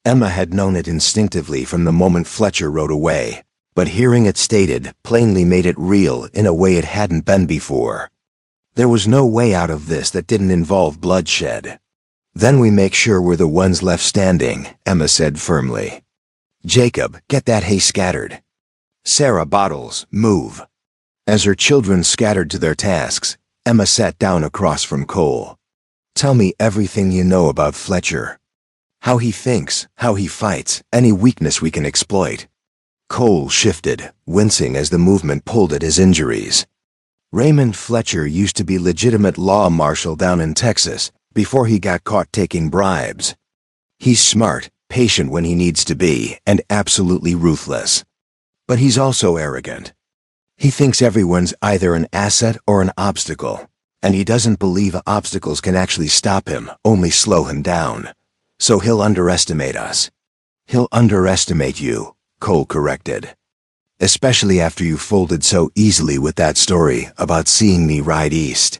Emma had known it instinctively from the moment Fletcher rode away, but hearing it stated plainly made it real in a way it hadn't been before. There was no way out of this that didn't involve bloodshed. Then we make sure we're the ones left standing, Emma said firmly. Jacob, get that hay scattered. Sarah, bottles, move. As her children scattered to their tasks, Emma sat down across from Cole. Tell me everything you know about Fletcher. How he thinks, how he fights, any weakness we can exploit. Cole shifted, wincing as the movement pulled at his injuries. Raymond Fletcher used to be legitimate law marshal down in Texas before he got caught taking bribes. He's smart, patient when he needs to be, and absolutely ruthless. But he's also arrogant. He thinks everyone's either an asset or an obstacle, and he doesn't believe obstacles can actually stop him, only slow him down. So he'll underestimate us. He'll underestimate you, Cole corrected. Especially after you folded so easily with that story about seeing me ride east.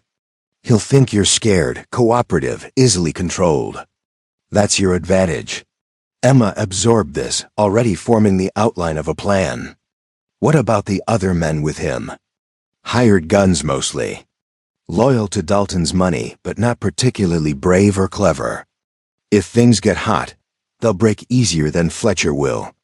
He'll think you're scared, cooperative, easily controlled. That's your advantage. Emma absorbed this, already forming the outline of a plan. What about the other men with him? Hired guns mostly. Loyal to Dalton's money, but not particularly brave or clever. If things get hot, they'll break easier than Fletcher will.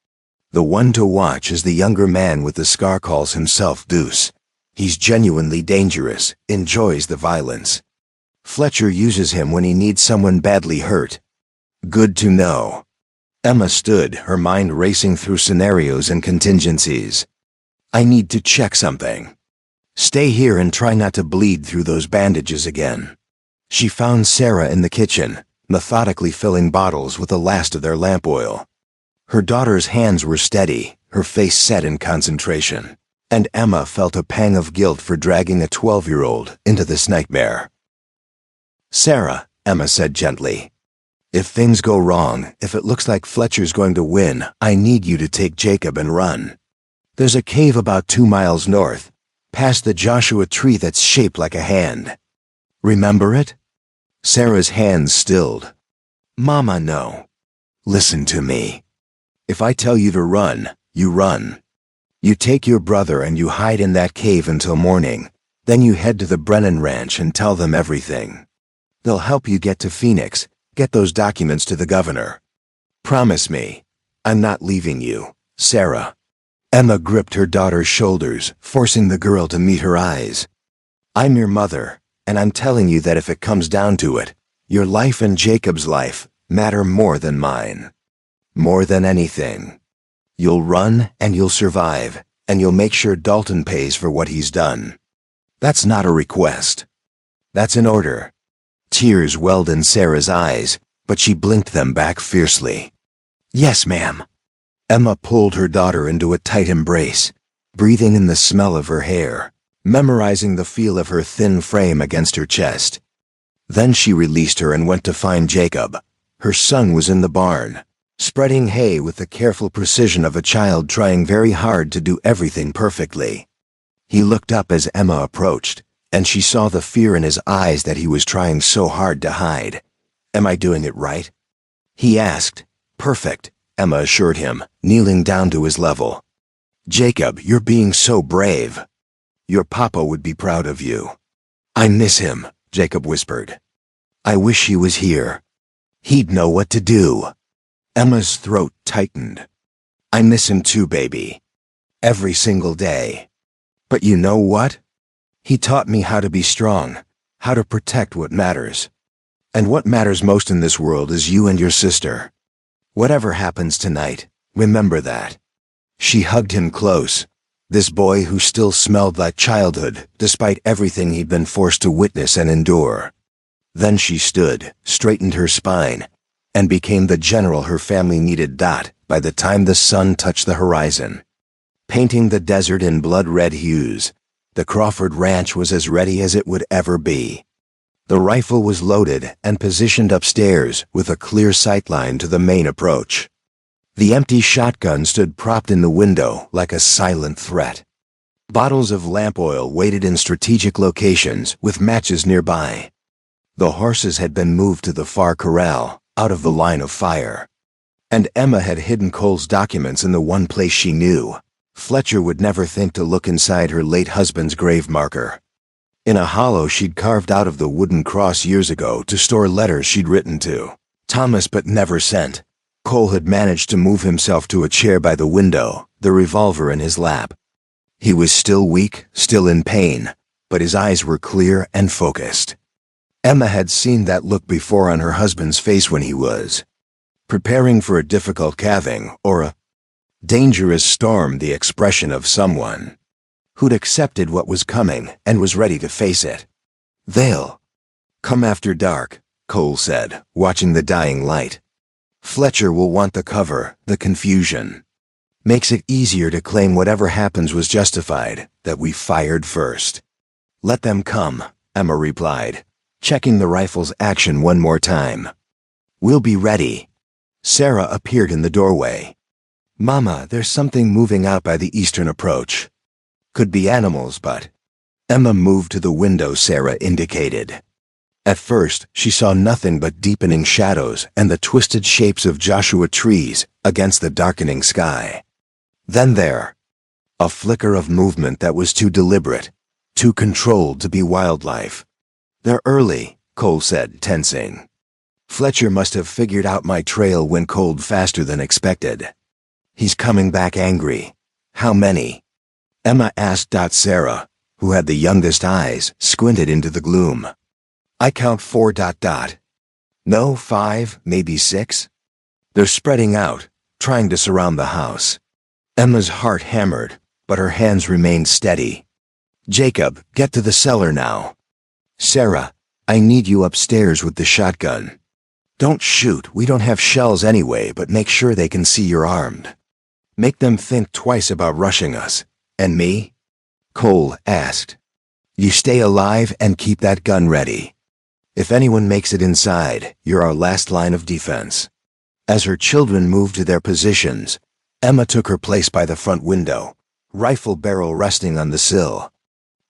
The one to watch is the younger man with the scar, calls himself Deuce. He's genuinely dangerous, enjoys the violence. Fletcher uses him when he needs someone badly hurt. Good to know. Emma stood, her mind racing through scenarios and contingencies. I need to check something. Stay here and try not to bleed through those bandages again. She found Sarah in the kitchen, methodically filling bottles with the last of their lamp oil. Her daughter's hands were steady, her face set in concentration, and Emma felt a pang of guilt for dragging a 12-year-old into this nightmare. Sarah, Emma said gently, if things go wrong, if it looks like Fletcher's going to win, I need you to take Jacob and run. There's a cave about 2 miles north, past the Joshua tree that's shaped like a hand. Remember it? Sarah's hands stilled. Mama, no. Listen to me. If I tell you to run, you run. You take your brother and you hide in that cave until morning. Then you head to the Brennan Ranch and tell them everything. They'll help you get to Phoenix, get those documents to the governor. Promise me. I'm not leaving you, Sarah. Emma gripped her daughter's shoulders, forcing the girl to meet her eyes. I'm your mother, and I'm telling you that if it comes down to it, your life and Jacob's life matter more than mine. More than anything. You'll run and you'll survive, and you'll make sure Dalton pays for what he's done. That's not a request. That's an order. Tears welled in Sarah's eyes, but she blinked them back fiercely. Yes, ma'am. Emma pulled her daughter into a tight embrace, breathing in the smell of her hair, memorizing the feel of her thin frame against her chest. Then she released her and went to find Jacob. Her son was in the barn, spreading hay with the careful precision of a child trying very hard to do everything perfectly. He looked up as Emma approached, and she saw the fear in his eyes that he was trying so hard to hide. "Am I doing it right?" he asked. "Perfect," Emma assured him, kneeling down to his level. "Jacob, you're being so brave. Your papa would be proud of you." "I miss him," Jacob whispered. "I wish he was here. He'd know what to do." Emma's throat tightened. "I miss him too, baby. Every single day. But you know what? He taught me how to be strong, how to protect what matters. And what matters most in this world is you and your sister. Whatever happens tonight, remember that." She hugged him close, this boy who still smelled like childhood despite everything he'd been forced to witness and endure. Then she stood, straightened her spine, and became the general her family needed. By the time the sun touched the horizon, painting the desert in blood-red hues, the Crawford Ranch was as ready as it would ever be. The rifle was loaded and positioned upstairs with a clear sightline to the main approach. The empty shotgun stood propped in the window like a silent threat. Bottles of lamp oil waited in strategic locations with matches nearby. The horses had been moved to the far corral, out of the line of fire. And Emma had hidden Cole's documents in the one place she knew. Fletcher would never think to look inside her late husband's grave marker. In a hollow she'd carved out of the wooden cross years ago to store letters she'd written to Thomas but never sent. Cole had managed to move himself to a chair by the window, the revolver in his lap. He was still weak, still in pain, but his eyes were clear and focused. Emma had seen that look before on her husband's face when he was preparing for a difficult calving or a dangerous storm, the expression of someone who'd accepted what was coming and was ready to face it. "They'll come after dark," Cole said, watching the dying light. "Fletcher will want the cover, the confusion. Makes it easier to claim whatever happens was justified, that we fired first." "Let them come," Emma replied, checking the rifle's action one more time. "We'll be ready." Sarah appeared in the doorway. "Mama, there's something moving out by the eastern approach. Could be animals, but..." Emma moved to the window Sarah indicated. At first, she saw nothing but deepening shadows and the twisted shapes of Joshua trees against the darkening sky. Then there, a flicker of movement that was too deliberate, too controlled to be wildlife. "They're early," Cole said, tensing. "Fletcher must have figured out my trail went cold faster than expected. He's coming back angry. How many?" Emma asked. Sarah, who had the youngest eyes, squinted into the gloom. "I count 4. No, 5, maybe 6. They're spreading out, trying to surround the house." Emma's heart hammered, but her hands remained steady. "Jacob, get to the cellar now." "Sarah, I need you upstairs with the shotgun. Don't shoot, we don't have shells anyway, but make sure they can see you're armed. Make them think twice about rushing us." "And me?" Cole asked. "You stay alive and keep that gun ready. If anyone makes it inside, you're our last line of defense." As her children moved to their positions, Emma took her place by the front window, rifle barrel resting on the sill.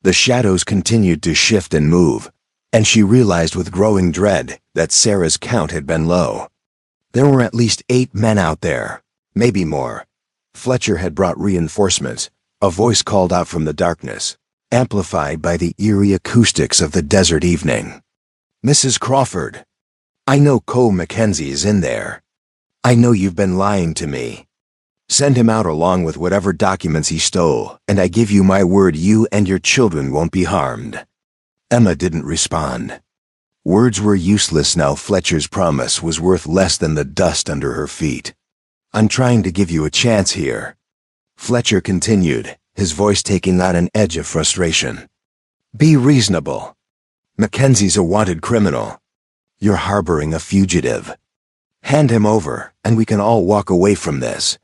The shadows continued to shift and move, and she realized with growing dread that Sarah's count had been low. There were at least 8 men out there, maybe more. Fletcher had brought reinforcements, a voice called out from the darkness, amplified by the eerie acoustics of the desert evening. "Mrs. Crawford, I know Cole Mackenzie is in there. I know you've been lying to me. Send him out along with whatever documents he stole, and I give you my word you and your children won't be harmed." Emma didn't respond. Words were useless now. Fletcher's promise was worth less than the dust under her feet. "I'm trying to give you a chance here," Fletcher continued, his voice taking on an edge of frustration. "Be reasonable. Mackenzie's a wanted criminal. You're harboring a fugitive. Hand him over, and we can all walk away from this."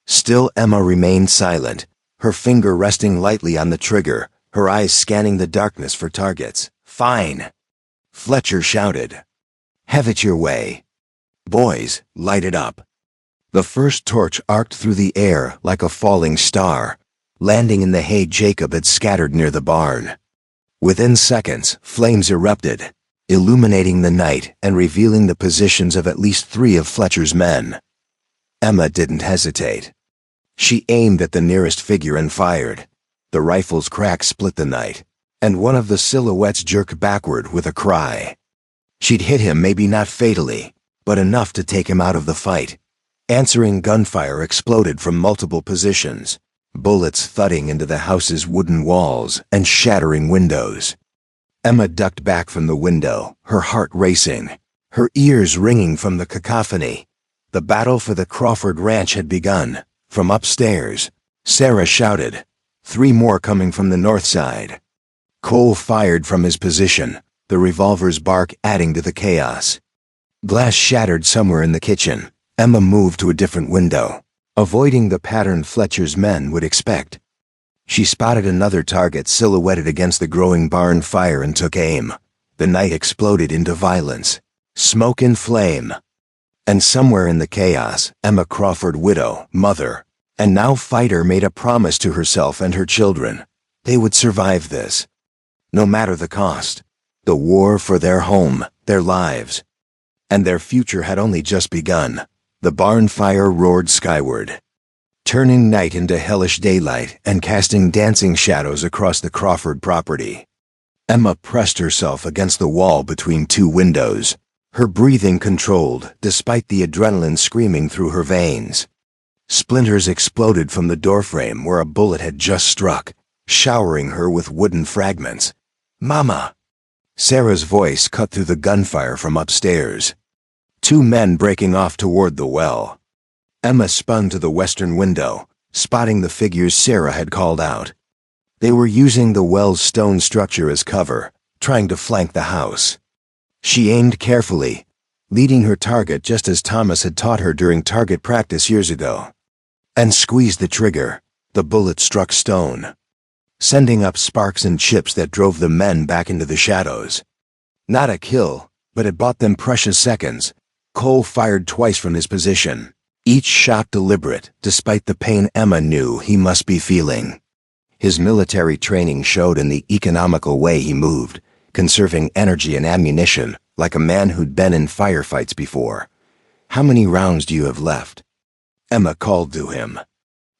Still Emma remained silent, her finger resting lightly on the trigger, her eyes scanning the darkness for targets. "Fine," Fletcher shouted. "Have it your way. Boys, light it up." The first torch arced through the air like a falling star, landing in the hay Jacob had scattered near the barn. Within seconds, flames erupted, illuminating the night and revealing the positions of at least 3 of Fletcher's men. Emma didn't hesitate. She aimed at the nearest figure and fired. The rifle's crack split the night, and one of the silhouettes jerked backward with a cry. She'd hit him, maybe not fatally, but enough to take him out of the fight. Answering gunfire exploded from multiple positions, bullets thudding into the house's wooden walls and shattering windows. Emma ducked back from the window, her heart racing, her ears ringing from the cacophony. The battle for the Crawford ranch had begun. From upstairs, Sarah shouted, 3 more coming from the north side. Cole fired from his position, the revolver's bark adding to the chaos. Glass shattered somewhere in the kitchen. Emma moved to a different window, avoiding the pattern Fletcher's men would expect. She spotted another target silhouetted against the growing barn fire and took aim. The night exploded into violence, smoke and flame. And somewhere in the chaos, Emma Crawford, widow, mother, and now fighter, made a promise to herself and her children. They would survive this, no matter the cost. The war for their home, their lives. And their future had only just begun. The barn fire roared skyward, turning night into hellish daylight and casting dancing shadows across the Crawford property. Emma pressed herself against the wall between 2 windows, her breathing controlled despite the adrenaline screaming through her veins. Splinters exploded from the doorframe where a bullet had just struck, showering her with wooden fragments. "Mama!" Sarah's voice cut through the gunfire from upstairs. 2 men breaking off toward the well. Emma spun to the western window, spotting the figures Sarah had called out. They were using the well's stone structure as cover, trying to flank the house. She aimed carefully, leading her target just as Thomas had taught her during target practice years ago, and squeezed the trigger. The bullet struck stone, sending up sparks and chips that drove the men back into the shadows. Not a kill, but it bought them precious seconds. Cole fired twice from his position, each shot deliberate, despite the pain Emma knew he must be feeling. His military training showed in the economical way he moved, conserving energy and ammunition, like a man who'd been in firefights before. "How many rounds do you have left?" Emma called to him.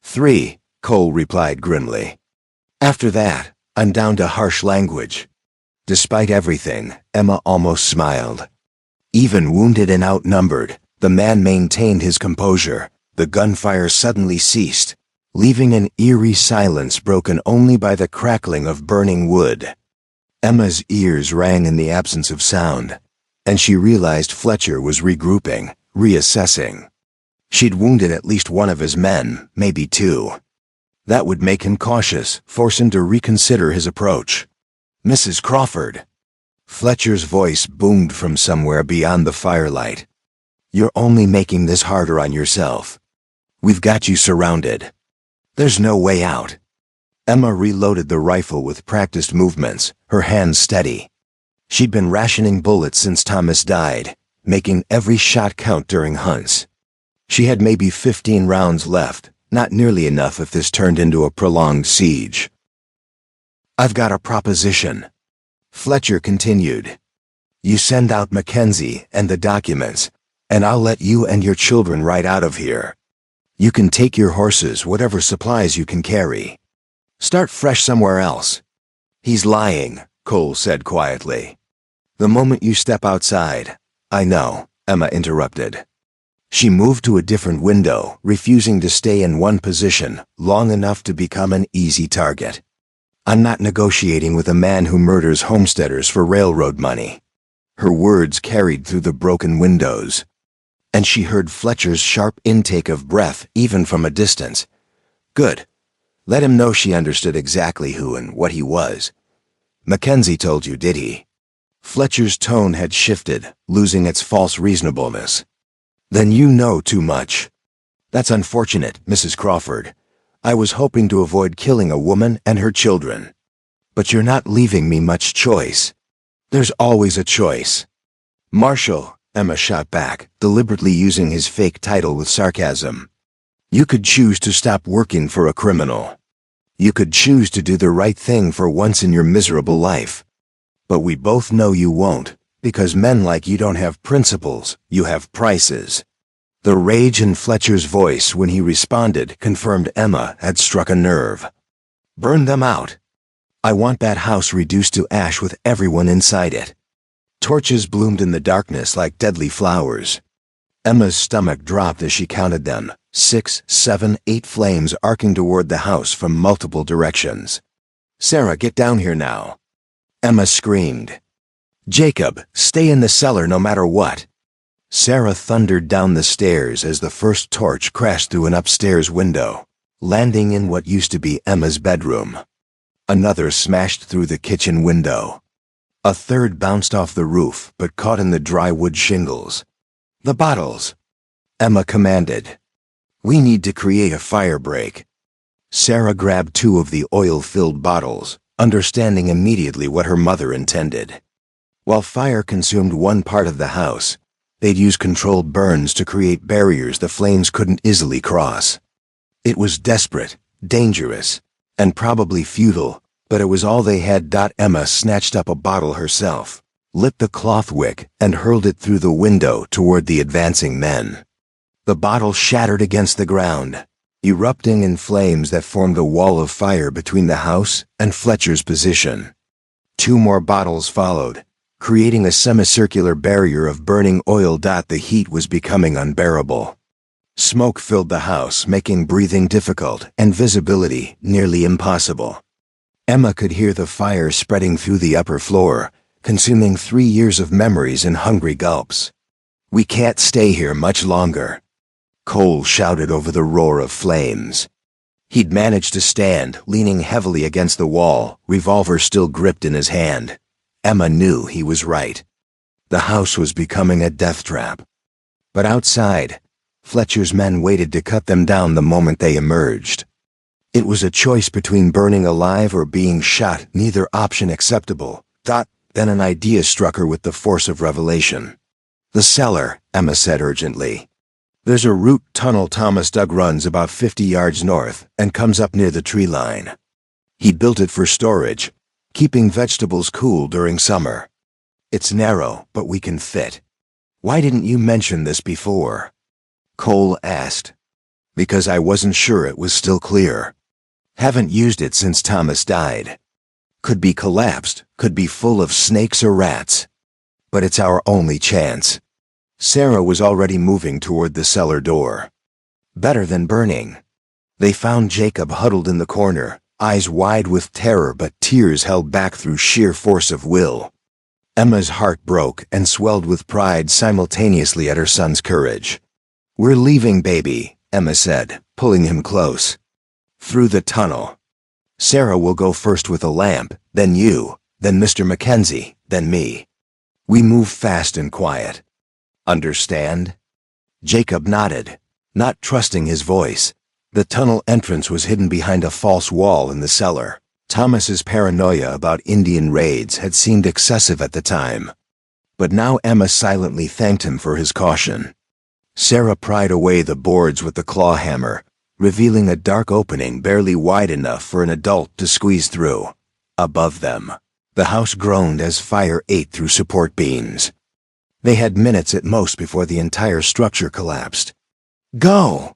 3, Cole replied grimly. "After that, I'm down to harsh language." Despite everything, Emma almost smiled. Even wounded and outnumbered, the man maintained his composure. The gunfire suddenly ceased, leaving an eerie silence broken only by the crackling of burning wood. Emma's ears rang in the absence of sound, and she realized Fletcher was regrouping, reassessing. She'd wounded at least 1 of his men, maybe 2. That would make him cautious, force him to reconsider his approach. "Mrs. Crawford." Fletcher's voice boomed from somewhere beyond the firelight. "You're only making this harder on yourself. We've got you surrounded. There's no way out." Emma reloaded the rifle with practiced movements, her hands steady. She'd been rationing bullets since Thomas died, making every shot count during hunts. She had maybe 15 rounds left, not nearly enough if this turned into a prolonged siege. "I've got a proposition," Fletcher continued. "You send out Mackenzie and the documents, and I'll let you and your children ride out of here. You can take your horses, whatever supplies you can carry. Start fresh somewhere else." "He's lying," Cole said quietly. "The moment you step outside—" "I know," Emma interrupted. She moved to a different window, refusing to stay in one position long enough to become an easy target. "I'm not negotiating with a man who murders homesteaders for railroad money." Her words carried through the broken windows, and she heard Fletcher's sharp intake of breath even from a distance. Good. Let him know she understood exactly who and what he was. "Mackenzie told you, did he?" Fletcher's tone had shifted, losing its false reasonableness. "Then you know too much." "That's unfortunate, Mrs. Crawford. I was hoping to avoid killing a woman and her children. But you're not leaving me much choice." "There's always a choice." "Marshal," Emma shot back, deliberately using his fake title with sarcasm. You could choose to stop working for a criminal. You could choose to do the right thing for once in your miserable life. But we both know you won't, because men like you don't have principles, you have prices. The rage in Fletcher's voice when he responded confirmed Emma had struck a nerve. Burn them out. I want that house reduced to ash with everyone inside it. Torches bloomed in the darkness like deadly flowers. Emma's stomach dropped as she counted them, 6, 7, 8 flames arcing toward the house from multiple directions. Sarah, get down here now. Emma screamed. Jacob, stay in the cellar no matter what. Sarah thundered down the stairs as the first torch crashed through an upstairs window, landing in what used to be Emma's bedroom. Another smashed through the kitchen window. A third bounced off the roof but caught in the dry wood shingles. The bottles, Emma commanded. We need to create a fire break. Sarah grabbed 2 of the oil-filled bottles, understanding immediately what her mother intended. While fire consumed one part of the house, they'd use controlled burns to create barriers the flames couldn't easily cross. It was desperate, dangerous, and probably futile, but it was all they had. Emma snatched up a bottle herself, lit the cloth wick, and hurled it through the window toward the advancing men. The bottle shattered against the ground, erupting in flames that formed a wall of fire between the house and Fletcher's position. 2 more bottles followed, creating a semicircular barrier of burning oil. The heat was becoming unbearable. Smoke filled the house, making breathing difficult and visibility nearly impossible. Emma could hear the fire spreading through the upper floor, consuming 3 years of memories in hungry gulps. We can't stay here much longer. Cole shouted over the roar of flames. He'd managed to stand, leaning heavily against the wall, revolver still gripped in his hand. Emma knew he was right. The house was becoming a death trap. But outside, Fletcher's men waited to cut them down the moment they emerged. It was a choice between burning alive or being shot, neither option acceptable. Then an idea struck her with the force of revelation. The cellar, Emma said urgently. There's a root tunnel Thomas dug runs about 50 yards north and comes up near the tree line. He built it for storage, keeping vegetables cool during summer. It's narrow, but we can fit. Why didn't you mention this before? Cole asked. Because I wasn't sure it was still clear. Haven't used it since Thomas died. Could be collapsed, could be full of snakes or rats. But it's our only chance. Sarah was already moving toward the cellar door. Better than burning. They found Jacob huddled in the corner, eyes wide with terror but tears held back through sheer force of will. Emma's heart broke and swelled with pride simultaneously at her son's courage. We're leaving, baby, Emma said, pulling him close. Through the tunnel. Sarah will go first with a lamp, then you, then Mr. Mackenzie, then me. We move fast and quiet. Understand? Jacob nodded, not trusting his voice. The tunnel entrance was hidden behind a false wall in the cellar. Thomas's paranoia about Indian raids had seemed excessive at the time. But now Emma silently thanked him for his caution. Sarah pried away the boards with the claw hammer, revealing a dark opening barely wide enough for an adult to squeeze through. Above them, the house groaned as fire ate through support beams. They had minutes at most before the entire structure collapsed. Go!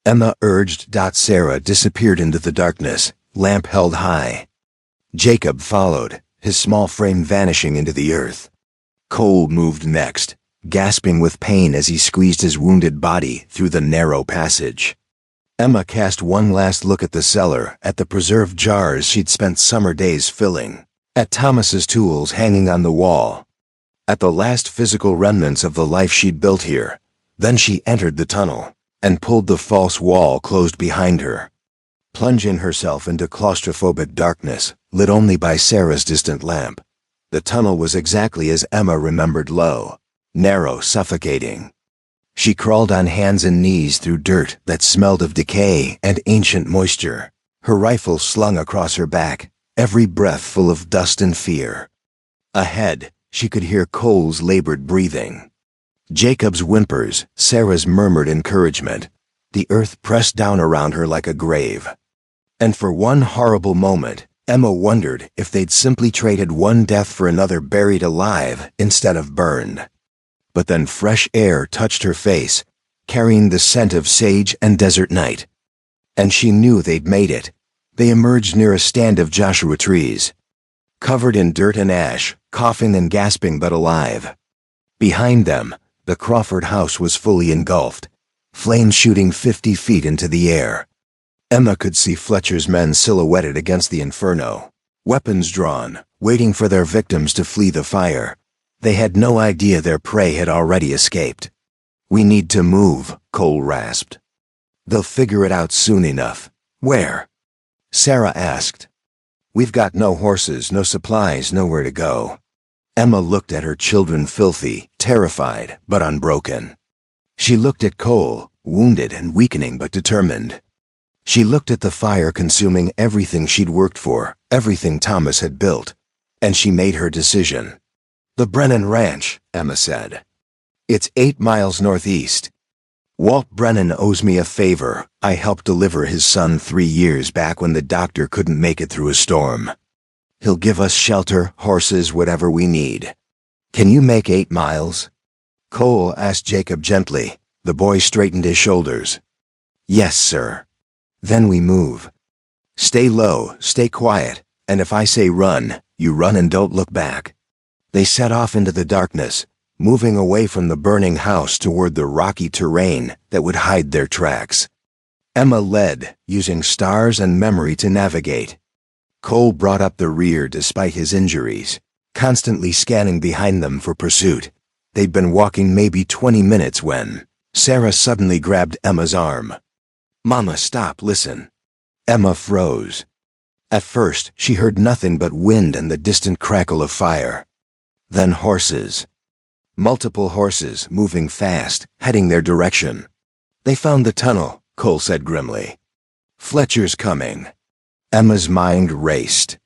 Emma urged. Sarah disappeared into the darkness, lamp held high. Jacob followed, his small frame vanishing into the earth. Cole moved next, gasping with pain as he squeezed his wounded body through the narrow passage. Emma cast one last look at the cellar, at the preserved jars she'd spent summer days filling, at Thomas's tools hanging on the wall, at the last physical remnants of the life she'd built here. Then she entered the tunnel and pulled the false wall closed behind her, plunging herself into claustrophobic darkness, lit only by Sarah's distant lamp. The tunnel was exactly as Emma remembered: low, narrow, suffocating. She crawled on hands and knees through dirt that smelled of decay and ancient moisture, her rifle slung across her back, every breath full of dust and fear. Ahead, she could hear Cole's labored breathing. Jacob's whimpers, Sarah's murmured encouragement. The earth pressed down around her like a grave. And for one horrible moment, Emma wondered if they'd simply traded one death for another buried alive instead of burned. But then fresh air touched her face, carrying the scent of sage and desert night. And she knew they'd made it. They emerged near a stand of Joshua trees, covered in dirt and ash, coughing and gasping but alive. Behind them, the Crawford house was fully engulfed, flames shooting 50 feet into the air. Emma could see Fletcher's men silhouetted against the inferno, weapons drawn, waiting for their victims to flee the fire. They had no idea their prey had already escaped. "We need to move," Cole rasped. "They'll figure it out soon enough." "Where?" Sarah asked. "We've got no horses, no supplies, nowhere to go." Emma looked at her children, filthy, terrified, but unbroken. She looked at Cole, wounded and weakening but determined. She looked at the fire consuming everything she'd worked for, everything Thomas had built, and she made her decision. "The Brennan Ranch," Emma said. "It's 8 miles northeast. Walt Brennan owes me a favor. I helped deliver his son 3 years back when the doctor couldn't make it through a storm. He'll give us shelter, horses, whatever we need. Can you make 8 miles? Cole asked Jacob gently. The boy straightened his shoulders. "Yes, sir." "Then we move. Stay low, stay quiet, and if I say run, you run and don't look back." They set off into the darkness, moving away from the burning house toward the rocky terrain that would hide their tracks. Emma led, using stars and memory to navigate. Cole brought up the rear despite his injuries, constantly scanning behind them for pursuit. They'd been walking maybe 20 minutes when Sarah suddenly grabbed Emma's arm. "Mama, stop, listen." Emma froze. At first, she heard nothing but wind and the distant crackle of fire. Then horses. Multiple horses, moving fast, heading their direction. "They found the tunnel," Cole said grimly. "Fletcher's coming." Emma's mind raced.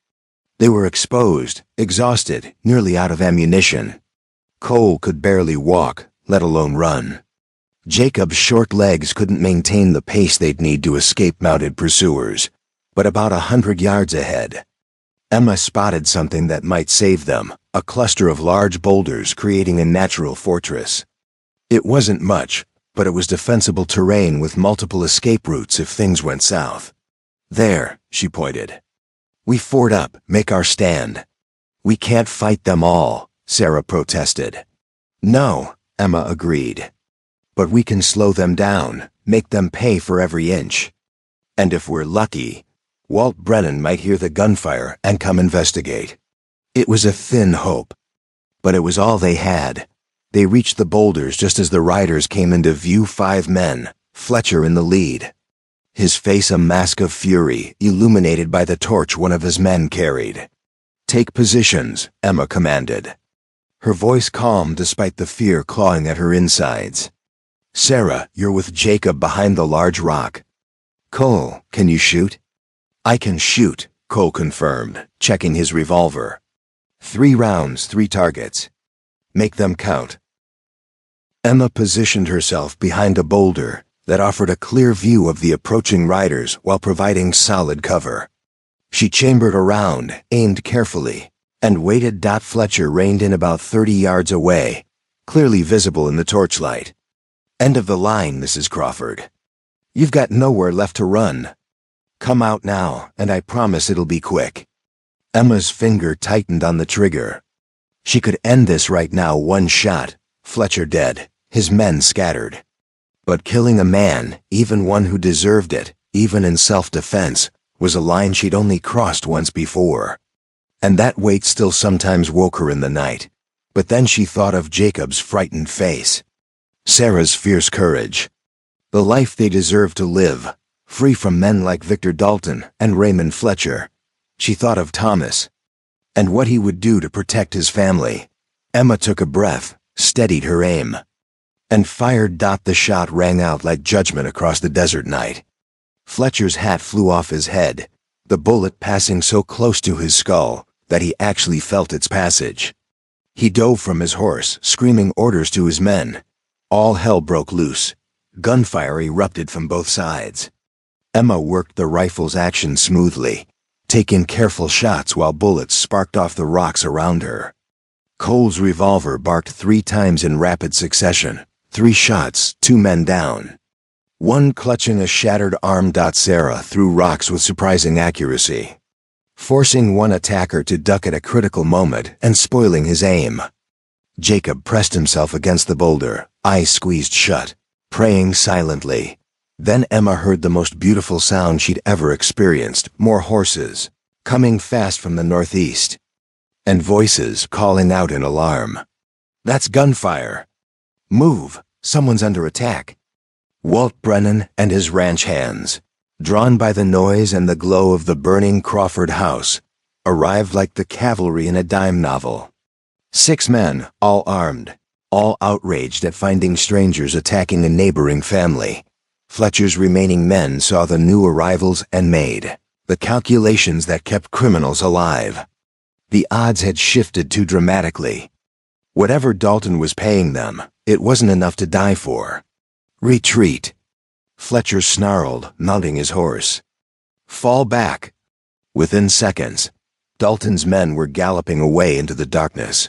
They were exposed, exhausted, nearly out of ammunition. Cole could barely walk, let alone run. Jacob's short legs couldn't maintain the pace they'd need to escape mounted pursuers. But about 100 yards ahead, Emma spotted something that might save them, a cluster of large boulders creating a natural fortress. It wasn't much, but it was defensible terrain with multiple escape routes if things went south. "There," she pointed. "We ford up, make our stand." "We can't fight them all," Sarah protested. "No," Emma agreed. "But we can slow them down, make them pay for every inch. And if we're lucky, Walt Brennan might hear the gunfire and come investigate." It was a thin hope, but it was all they had. They reached the boulders just as the riders came into view. 5 men, Fletcher in the lead. His face a mask of fury, illuminated by the torch one of his men carried. "Take positions," Emma commanded. Her voice calm despite the fear clawing at her insides. "Sarah, you're with Jacob behind the large rock. Cole, can you shoot?" "I can shoot," Cole confirmed, checking his revolver. 3 rounds, 3 targets. Make them count." Emma positioned herself behind a boulder that offered a clear view of the approaching riders while providing solid cover. She chambered around, aimed carefully, and waited. Fletcher reined in about 30 yards away, clearly visible in the torchlight. "End of the line, Mrs. Crawford. You've got nowhere left to run. Come out now, and I promise it'll be quick." Emma's finger tightened on the trigger. She could end this right now, 1 shot, Fletcher dead, his men scattered. But killing a man, even one who deserved it, even in self-defense, was a line she'd only crossed once before. And that weight still sometimes woke her in the night. But then she thought of Jacob's frightened face, Sarah's fierce courage, the life they deserved to live, free from men like Victor Dalton and Raymond Fletcher. She thought of Thomas, and what he would do to protect his family. Emma took a breath, steadied her aim, and fired. The shot rang out like judgment across the desert night. Fletcher's hat flew off his head, the bullet passing so close to his skull that he actually felt its passage. He dove from his horse, screaming orders to his men, All hell broke loose. Gunfire erupted from both sides. Emma worked the rifle's action smoothly, taking careful shots while bullets sparked off the rocks around her. Cole's revolver barked 3 times in rapid succession. 3 shots, 2 men down. One clutching a shattered arm. Sarah threw rocks with surprising accuracy, forcing one attacker to duck at a critical moment and spoiling his aim. Jacob pressed himself against the boulder, eyes squeezed shut, praying silently. Then Emma heard the most beautiful sound she'd ever experienced, more horses, coming fast from the northeast, and voices calling out in alarm. "That's gunfire! Move! Someone's under attack!" Walt Brennan and his ranch hands, drawn by the noise and the glow of the burning Crawford house, arrived like the cavalry in a dime novel. 6 men, all armed, all outraged at finding strangers attacking a neighboring family. Fletcher's remaining men saw the new arrivals and made the calculations that kept criminals alive. The odds had shifted too dramatically. Whatever Dalton was paying them, it wasn't enough to die for. "Retreat," Fletcher snarled, mounting his horse. "Fall back." Within seconds, Dalton's men were galloping away into the darkness,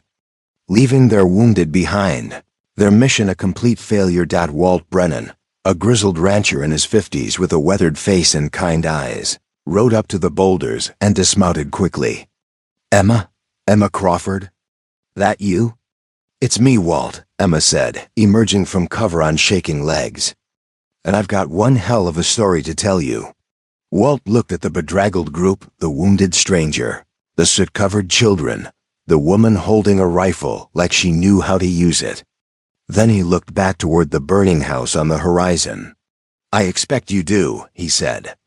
leaving their wounded behind, their mission a complete failure. Walt Brennan, a grizzled rancher in his 50s with a weathered face and kind eyes, rode up to the boulders and dismounted quickly. "Emma? Emma Crawford? That you?" "It's me, Walt," Emma said, emerging from cover on shaking legs. "And I've got one hell of a story to tell you." Walt looked at the bedraggled group, the wounded stranger, the soot-covered children, the woman holding a rifle like she knew how to use it. Then he looked back toward the burning house on the horizon. "I expect you do," he said.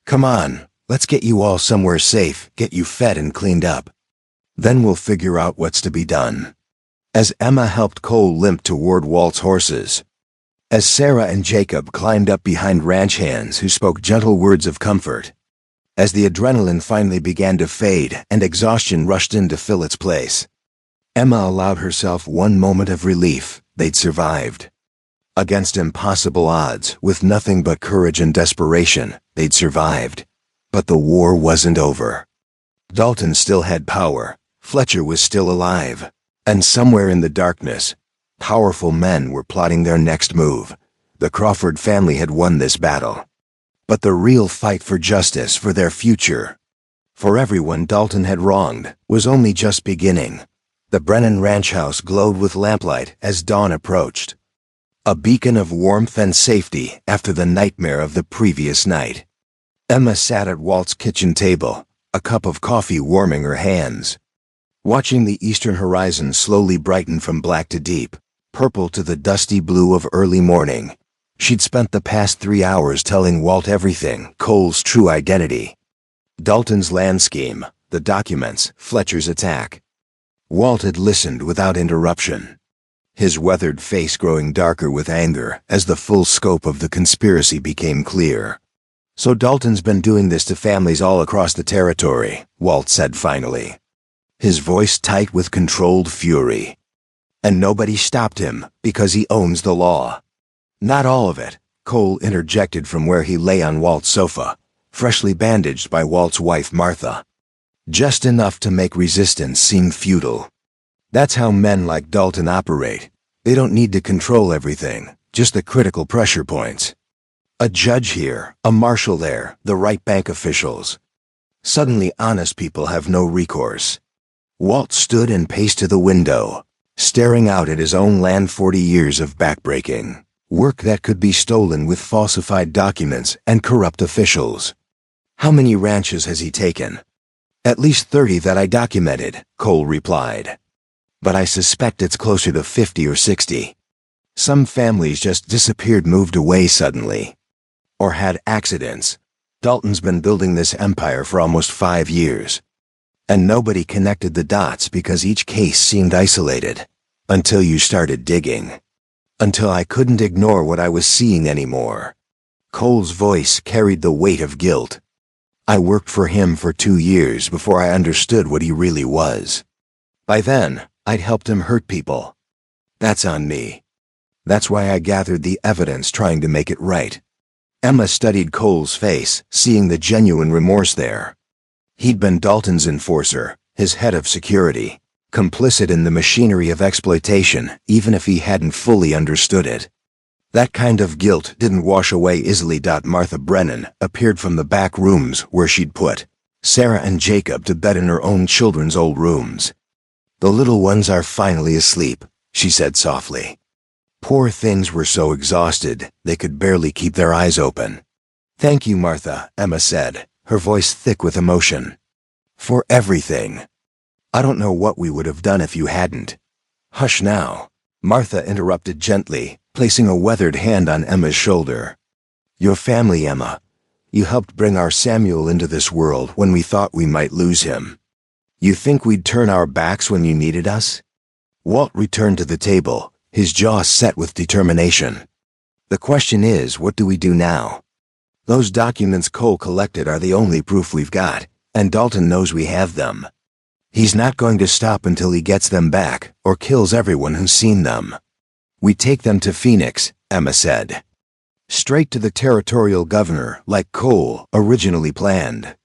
"Come on, let's get you all somewhere safe, get you fed and cleaned up. Then we'll figure out what's to be done." As Emma helped Cole limp toward Walt's horses, as Sarah and Jacob climbed up behind ranch hands who spoke gentle words of comfort, as the adrenaline finally began to fade and exhaustion rushed in to fill its place, Emma allowed herself one moment of relief. They'd survived. Against impossible odds, with nothing but courage and desperation, they'd survived. But the war wasn't over. Dalton still had power, Fletcher was still alive, and somewhere in the darkness, powerful men were plotting their next move. The Crawford family had won this battle. But the real fight for justice, for their future, for everyone Dalton had wronged, was only just beginning. The Brennan ranch house glowed with lamplight as dawn approached, a beacon of warmth and safety after the nightmare of the previous night. Emma sat at Walt's kitchen table, a cup of coffee warming her hands, watching the eastern horizon slowly brighten from black to deep purple to the dusty blue of early morning. She'd spent the past 3 hours telling Walt everything, Cole's true identity, Dalton's land scheme, the documents, Fletcher's attack. Walt had listened without interruption, his weathered face growing darker with anger as the full scope of the conspiracy became clear. "So Dalton's been doing this to families all across the territory," Walt said finally, his voice tight with controlled fury. "And nobody stopped him because he owns the law." "Not all of it," Cole interjected from where he lay on Walt's sofa, freshly bandaged by Walt's wife Martha. "Just enough to make resistance seem futile. That's how men like Dalton operate. They don't need to control everything, just the critical pressure points. A judge here, a marshal there, the right bank officials. Suddenly honest people have no recourse." Walt stood and paced to the window, staring out at his own land. 40 years of backbreaking, work that could be stolen with falsified documents and corrupt officials. "How many ranches has he taken?" "At least 30 that I documented," Cole replied. "But I suspect it's closer to 50 or 60. Some families just disappeared, moved away suddenly, or had accidents. Dalton's been building this empire for almost 5 years. And nobody connected the dots because each case seemed isolated. Until you started digging. Until I couldn't ignore what I was seeing anymore." Cole's voice carried the weight of guilt. "I worked for him for 2 years before I understood what he really was. By then, I'd helped him hurt people. That's on me." That's why I gathered the evidence, trying to make it right. Emma studied Cole's face, seeing the genuine remorse there. He'd been Dalton's enforcer, his head of security, complicit in the machinery of exploitation, even if he hadn't fully understood it. That kind of guilt didn't wash away easily. Martha Brennan appeared from the back rooms where she'd put Sarah and Jacob to bed in her own children's old rooms. "The little ones are finally asleep," she said softly. Poor things were so exhausted, they could barely keep their eyes open. "Thank you, Martha," Emma said, her voice thick with emotion. "For everything. I don't know what we would have done if you hadn't." "Hush now," Martha interrupted gently, placing a weathered hand on Emma's shoulder. "Your family, Emma. You helped bring our Samuel into this world when we thought we might lose him. You think we'd turn our backs when you needed us?" Walt returned to the table, his jaw set with determination. "The question is, what do we do now? Those documents Cole collected are the only proof we've got, and Dalton knows we have them. He's not going to stop until he gets them back, or kills everyone who's seen them." "We take them to Phoenix," Emma said. "Straight to the territorial governor, like Cole originally planned.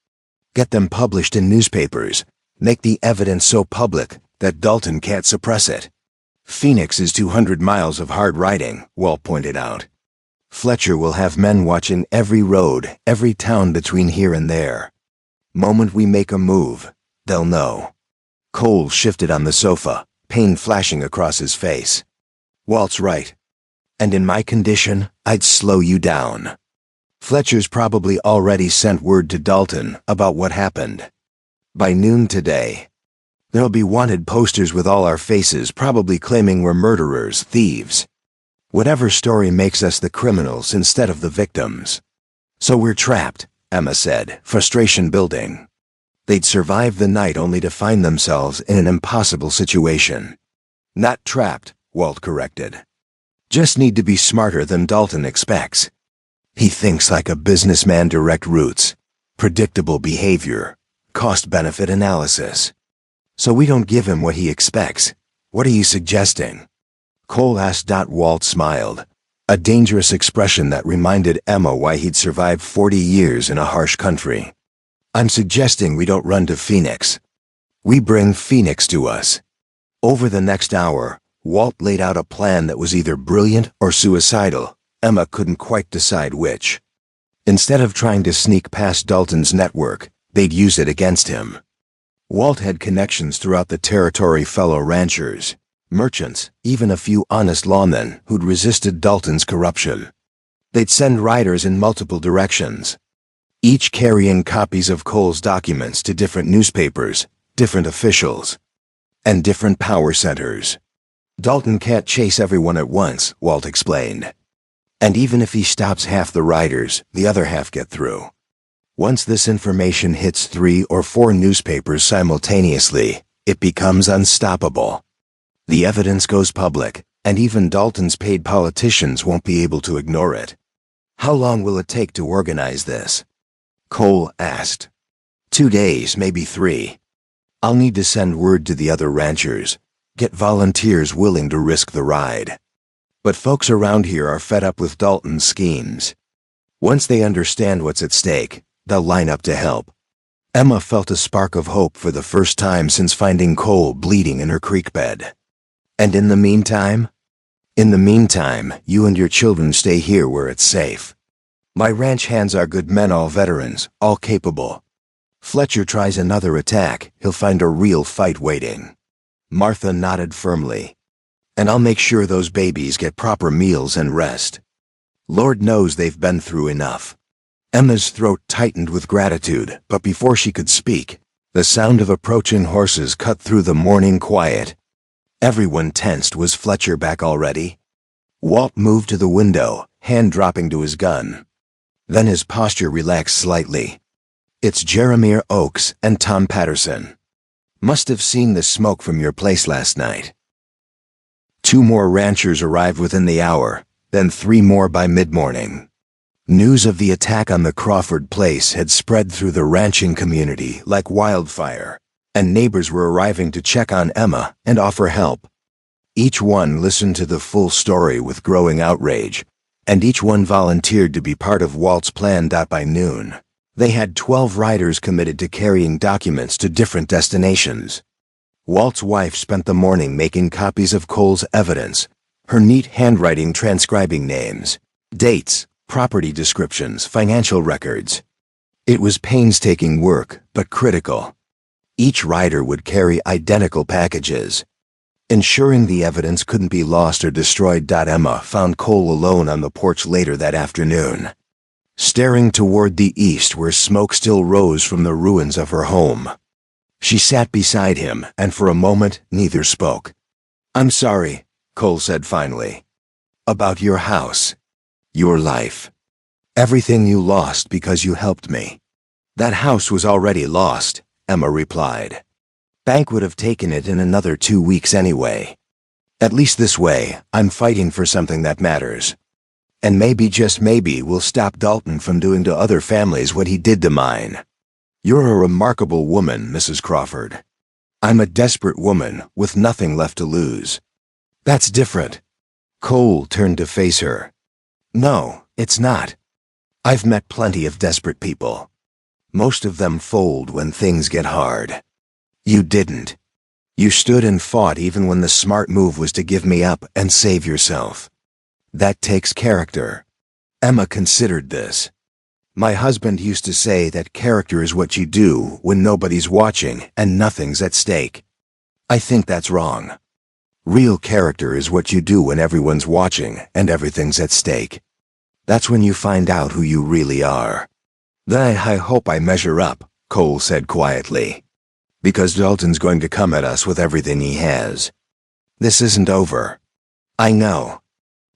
Get them published in newspapers. Make the evidence so public that Dalton can't suppress it." "Phoenix is 200 miles of hard riding," Walt pointed out. "Fletcher will have men watching every road, every town between here and there. Moment we make a move, they'll know." Cole shifted on the sofa, pain flashing across his face. "Walt's right. And in my condition, I'd slow you down. Fletcher's probably already sent word to Dalton about what happened. By noon today, there'll be wanted posters with all our faces, probably claiming we're murderers, thieves. Whatever story makes us the criminals instead of the victims. So we're trapped," Emma said, frustration building. They'd survive the night only to find themselves in an impossible situation. "Not trapped," Walt corrected. "Just need to be smarter than Dalton expects. He thinks like a businessman. Direct routes, predictable behavior, cost-benefit analysis. So we don't give him what he expects. What are you suggesting?" Cole asked. Walt smiled, a dangerous expression that reminded Emma why he'd survived 40 years in a harsh country. "I'm suggesting we don't run to Phoenix. We bring Phoenix to us." Over the next hour, Walt laid out a plan that was either brilliant or suicidal. Emma couldn't quite decide which. Instead of trying to sneak past Dalton's network, they'd use it against him. Walt had connections throughout the territory, fellow ranchers, merchants, even a few honest lawmen who'd resisted Dalton's corruption. They'd send riders in multiple directions, each carrying copies of Cole's documents to different newspapers, different officials, and different power centers. "Dalton can't chase everyone at once," Walt explained. "And even if he stops half the riders, the other half get through. Once this information hits 3 or 4 newspapers simultaneously, it becomes unstoppable. The evidence goes public, and even Dalton's paid politicians won't be able to ignore it." "How long will it take to organize this?" Cole asked. 2 days, maybe 3. I'll need to send word to the other ranchers, get volunteers willing to risk the ride. But folks around here are fed up with Dalton's schemes. Once they understand what's at stake, they'll line up to help." Emma felt a spark of hope for the first time since finding Cole bleeding in her creek bed. "And in the meantime?" "In the meantime, you and your children stay here where it's safe. My ranch hands are good men, all veterans, all capable. Fletcher tries another attack, he'll find a real fight waiting." Martha nodded firmly. "And I'll make sure those babies get proper meals and rest. Lord knows they've been through enough." Emma's throat tightened with gratitude, but before she could speak, the sound of approaching horses cut through the morning quiet. Everyone tensed. Was Fletcher back already? Walt moved to the window, hand dropping to his gun. Then his posture relaxed slightly. "It's Jeremiah Oakes and Tom Patterson. Must have seen the smoke from your place last night." 2 more ranchers arrived within the hour, then 3 more by mid-morning. News of the attack on the Crawford place had spread through the ranching community like wildfire, and neighbors were arriving to check on Emma and offer help. Each one listened to the full story with growing outrage, and each one volunteered to be part of Walt's plan. By noon, they had 12 riders committed to carrying documents to different destinations. Walt's wife spent the morning making copies of Cole's evidence, her neat handwriting transcribing names, dates, property descriptions, financial records. It was painstaking work, but critical. Each rider would carry identical packages, ensuring the evidence couldn't be lost or destroyed. Emma found Cole alone on the porch later that afternoon, staring toward the east where smoke still rose from the ruins of her home. She sat beside him, and for a moment neither spoke. "I'm sorry," Cole said finally. "About your house. Your life. Everything you lost because you helped me." "That house was already lost," Emma replied. "Bank would have taken it in another 2 weeks anyway. At least this way, I'm fighting for something that matters. And maybe, just maybe, we'll stop Dalton from doing to other families what he did to mine. You're a remarkable woman, Mrs. Crawford. I'm a desperate woman with nothing left to lose." "That's different." Cole turned to face her. "No, it's not. I've met plenty of desperate people. Most of them fold when things get hard. You didn't. You stood and fought even when the smart move was to give me up and save yourself. That takes character." Emma considered this. "My husband used to say that character is what you do when nobody's watching and nothing's at stake. I think that's wrong. Real character is what you do when everyone's watching and everything's at stake. That's when you find out who you really are." "Then I hope I measure up," Cole said quietly. "Because Dalton's going to come at us with everything he has. This isn't over. I know.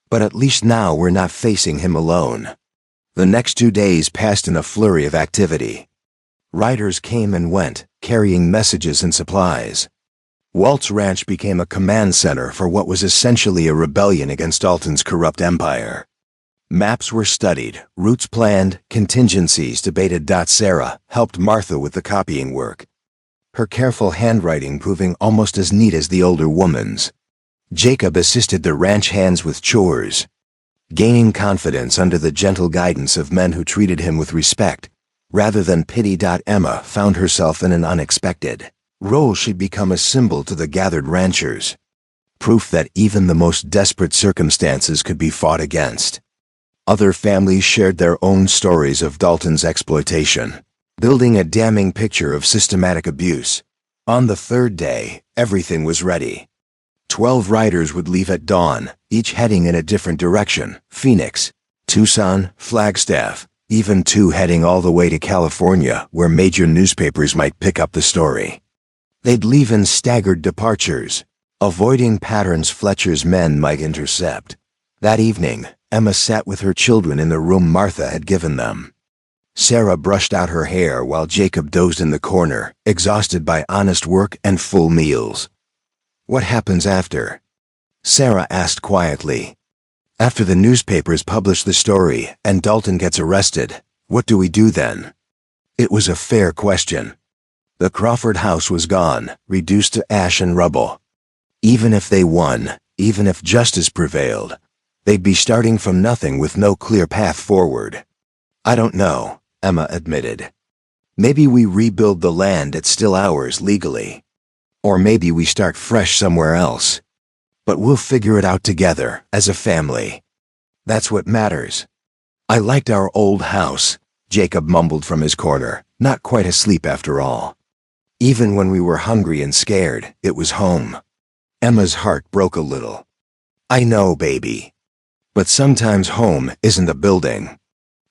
But at least now we're not facing him alone." The next 2 days passed in a flurry of activity. Riders came and went, carrying messages and supplies. Walt's ranch became a command center for what was essentially a rebellion against Dalton's corrupt empire. Maps were studied, routes planned, contingencies debated. Sarah helped Martha with the copying work, her careful handwriting proving almost as neat as the older woman's. Jacob assisted the ranch hands with chores, gaining confidence under the gentle guidance of men who treated him with respect, rather than pity. Emma found herself in an unexpected role. She'd become a symbol to the gathered ranchers, proof that even the most desperate circumstances could be fought against. Other families shared their own stories of Dalton's exploitation, building a damning picture of systematic abuse. On the third day, everything was ready. 12 riders would leave at dawn, each heading in a different direction: Phoenix, Tucson, Flagstaff, even 2 heading all the way to California, where major newspapers might pick up the story. They'd leave in staggered departures, avoiding patterns Fletcher's men might intercept. That evening, Emma sat with her children in the room Martha had given them. Sarah brushed out her hair while Jacob dozed in the corner, exhausted by honest work and full meals. "What happens after?" Sarah asked quietly. "After the newspapers publish the story and Dalton gets arrested, what do we do then?" It was a fair question. The Crawford house was gone, reduced to ash and rubble. Even if they won, even if justice prevailed, they'd be starting from nothing with no clear path forward. "I don't know," Emma admitted. "Maybe we rebuild the land that's still ours legally. Or maybe we start fresh somewhere else. But we'll figure it out together, as a family. That's what matters." "I liked our old house," Jacob mumbled from his corner, not quite asleep after all. "Even when we were hungry and scared, it was home." Emma's heart broke a little. "I know, baby. But sometimes home isn't a building.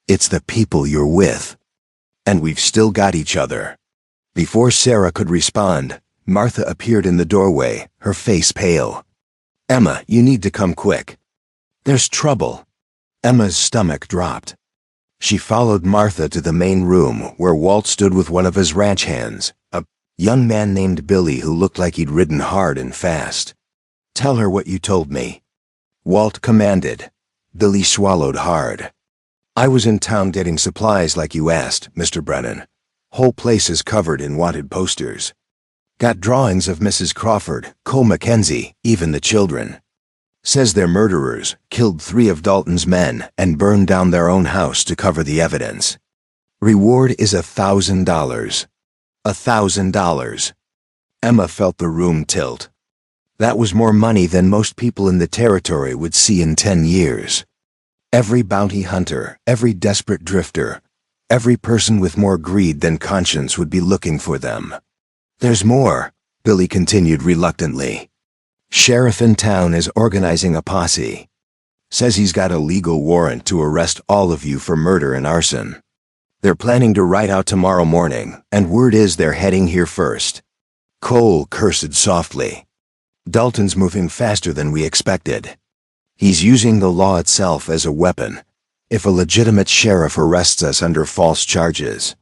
It's the people you're with. And we've still got each other." Before Sarah could respond, Martha appeared in the doorway, her face pale. "Emma, you need to come quick. There's trouble." Emma's stomach dropped. She followed Martha to the main room where Walt stood with one of his ranch hands, a young man named Billy who looked like he'd ridden hard and fast. "Tell her what you told me," Walt commanded. Billy swallowed hard. "I was in town getting supplies like you asked, Mr. Brennan. Whole place is covered in wanted posters." Got drawings of Mrs. Crawford, Cole Mackenzie, even the children. Says their murderers killed 3 of Dalton's men and burned down their own house to cover the evidence. Reward is $1,000. $1,000. Emma felt the room tilt. That was more money than most people in the territory would see in 10 years. Every bounty hunter, every desperate drifter, every person with more greed than conscience would be looking for them. There's more, Billy continued reluctantly. Sheriff in town is organizing a posse. Says he's got a legal warrant to arrest all of you for murder and arson. They're planning to ride out tomorrow morning, and word is they're heading here first. Cole cursed softly. Dalton's moving faster than we expected. He's using the law itself as a weapon. If a legitimate sheriff arrests us under false charges,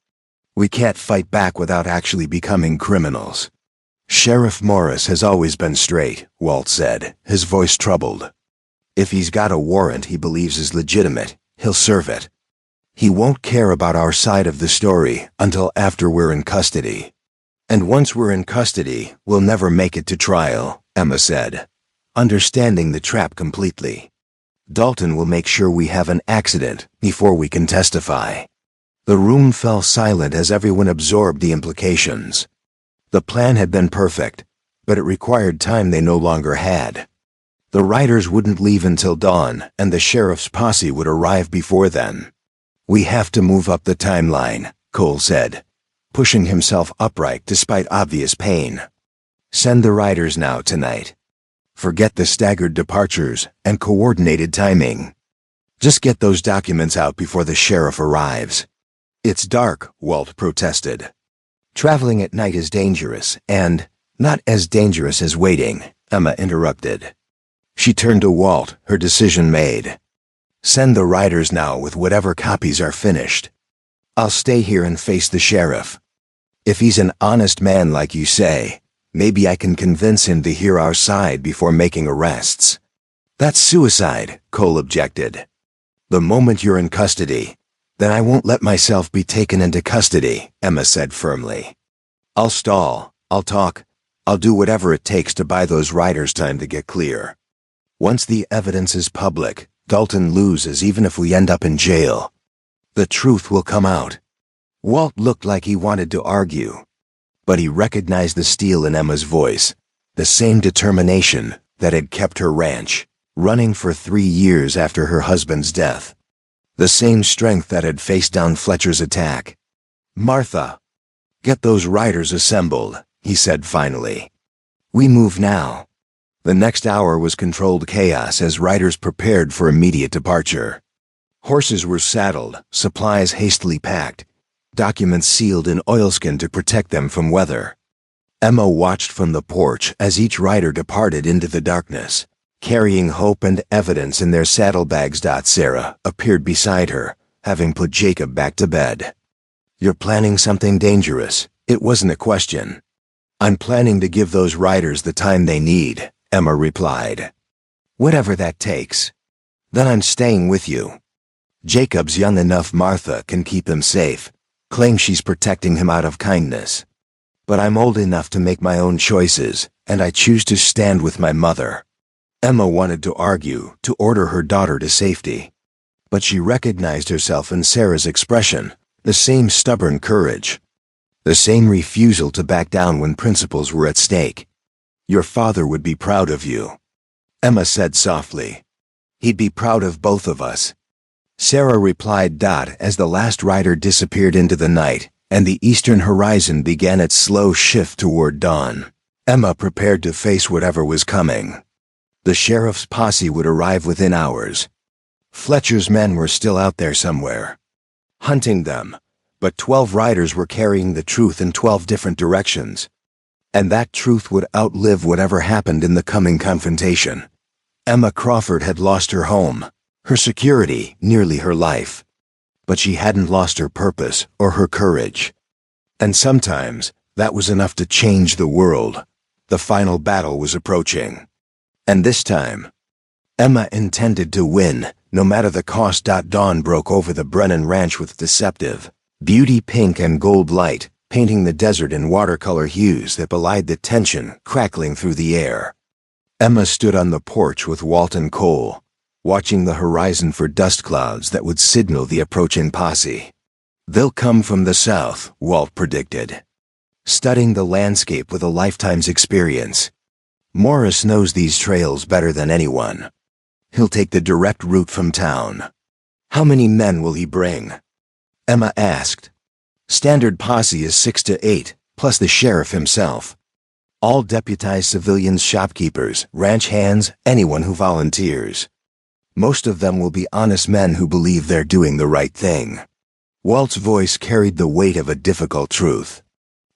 we can't fight back without actually becoming criminals. Sheriff Morris has always been straight, Walt said, his voice troubled. If he's got a warrant he believes is legitimate, he'll serve it. He won't care about our side of the story until after we're in custody. And once we're in custody, we'll never make it to trial, Emma said, understanding the trap completely. Dalton will make sure we have an accident before we can testify. The room fell silent as everyone absorbed the implications. The plan had been perfect, but it required time they no longer had. The riders wouldn't leave until dawn, and the sheriff's posse would arrive before then. We have to move up the timeline, Cole said, pushing himself upright despite obvious pain. Send the riders now tonight. Forget the staggered departures and coordinated timing. Just get those documents out before the sheriff arrives. It's dark, Walt protested. Traveling at night is dangerous, and not as dangerous as waiting, Emma interrupted. She turned to Walt, her decision made. Send the riders now with whatever copies are finished. I'll stay here and face the sheriff. If he's an honest man like you say, maybe I can convince him to hear our side before making arrests. That's suicide, Cole objected. The moment you're in custody, then I won't let myself be taken into custody, Emma said firmly. I'll stall, I'll talk, I'll do whatever it takes to buy those riders time to get clear. Once the evidence is public, Dalton loses even if we end up in jail. The truth will come out. Walt looked like he wanted to argue, but he recognized the steel in Emma's voice, the same determination that had kept her ranch running for 3 years after her husband's death. The same strength that had faced down Fletcher's attack. Martha, get those riders assembled, he said finally. We move now. The next hour was controlled chaos as riders prepared for immediate departure. Horses were saddled, supplies hastily packed, documents sealed in oilskin to protect them from weather. Emma watched from the porch as each rider departed into the darkness, carrying hope and evidence in their saddlebags. Sarah appeared beside her, having put Jacob back to bed. You're planning something dangerous. It wasn't a question. I'm planning to give those riders the time they need, Emma replied. Whatever that takes. Then I'm staying with you. Jacob's young enough Martha can keep him safe, claim she's protecting him out of kindness. But I'm old enough to make my own choices, and I choose to stand with my mother. Emma wanted to argue, to order her daughter to safety. But she recognized herself in Sarah's expression, the same stubborn courage, the same refusal to back down when principles were at stake. Your father would be proud of you, Emma said softly. He'd be proud of both of us. Sarah replied. As the last rider disappeared into the night, and the eastern horizon began its slow shift toward dawn, Emma prepared to face whatever was coming. The sheriff's posse would arrive within hours. Fletcher's men were still out there somewhere, hunting them, but 12 riders were carrying the truth in 12 different directions. And that truth would outlive whatever happened in the coming confrontation. Emma Crawford had lost her home, her security, nearly her life. But she hadn't lost her purpose or her courage. And sometimes, that was enough to change the world. The final battle was approaching. And this time, Emma intended to win, no matter the cost. Dawn broke over the Brennan Ranch with deceptive, beauty pink and gold light, painting the desert in watercolor hues that belied the tension crackling through the air. Emma stood on the porch with Walt and Cole, watching the horizon for dust clouds that would signal the approaching posse. "They'll come from the south," Walt predicted, studying the landscape with a lifetime's experience. "Morris knows these trails better than anyone. He'll take the direct route from town." "How many men will he bring?" Emma asked. "Standard posse is 6 to 8, plus the sheriff himself. All deputized civilians, shopkeepers, ranch hands, anyone who volunteers. Most of them will be honest men who believe they're doing the right thing." Walt's voice carried the weight of a difficult truth.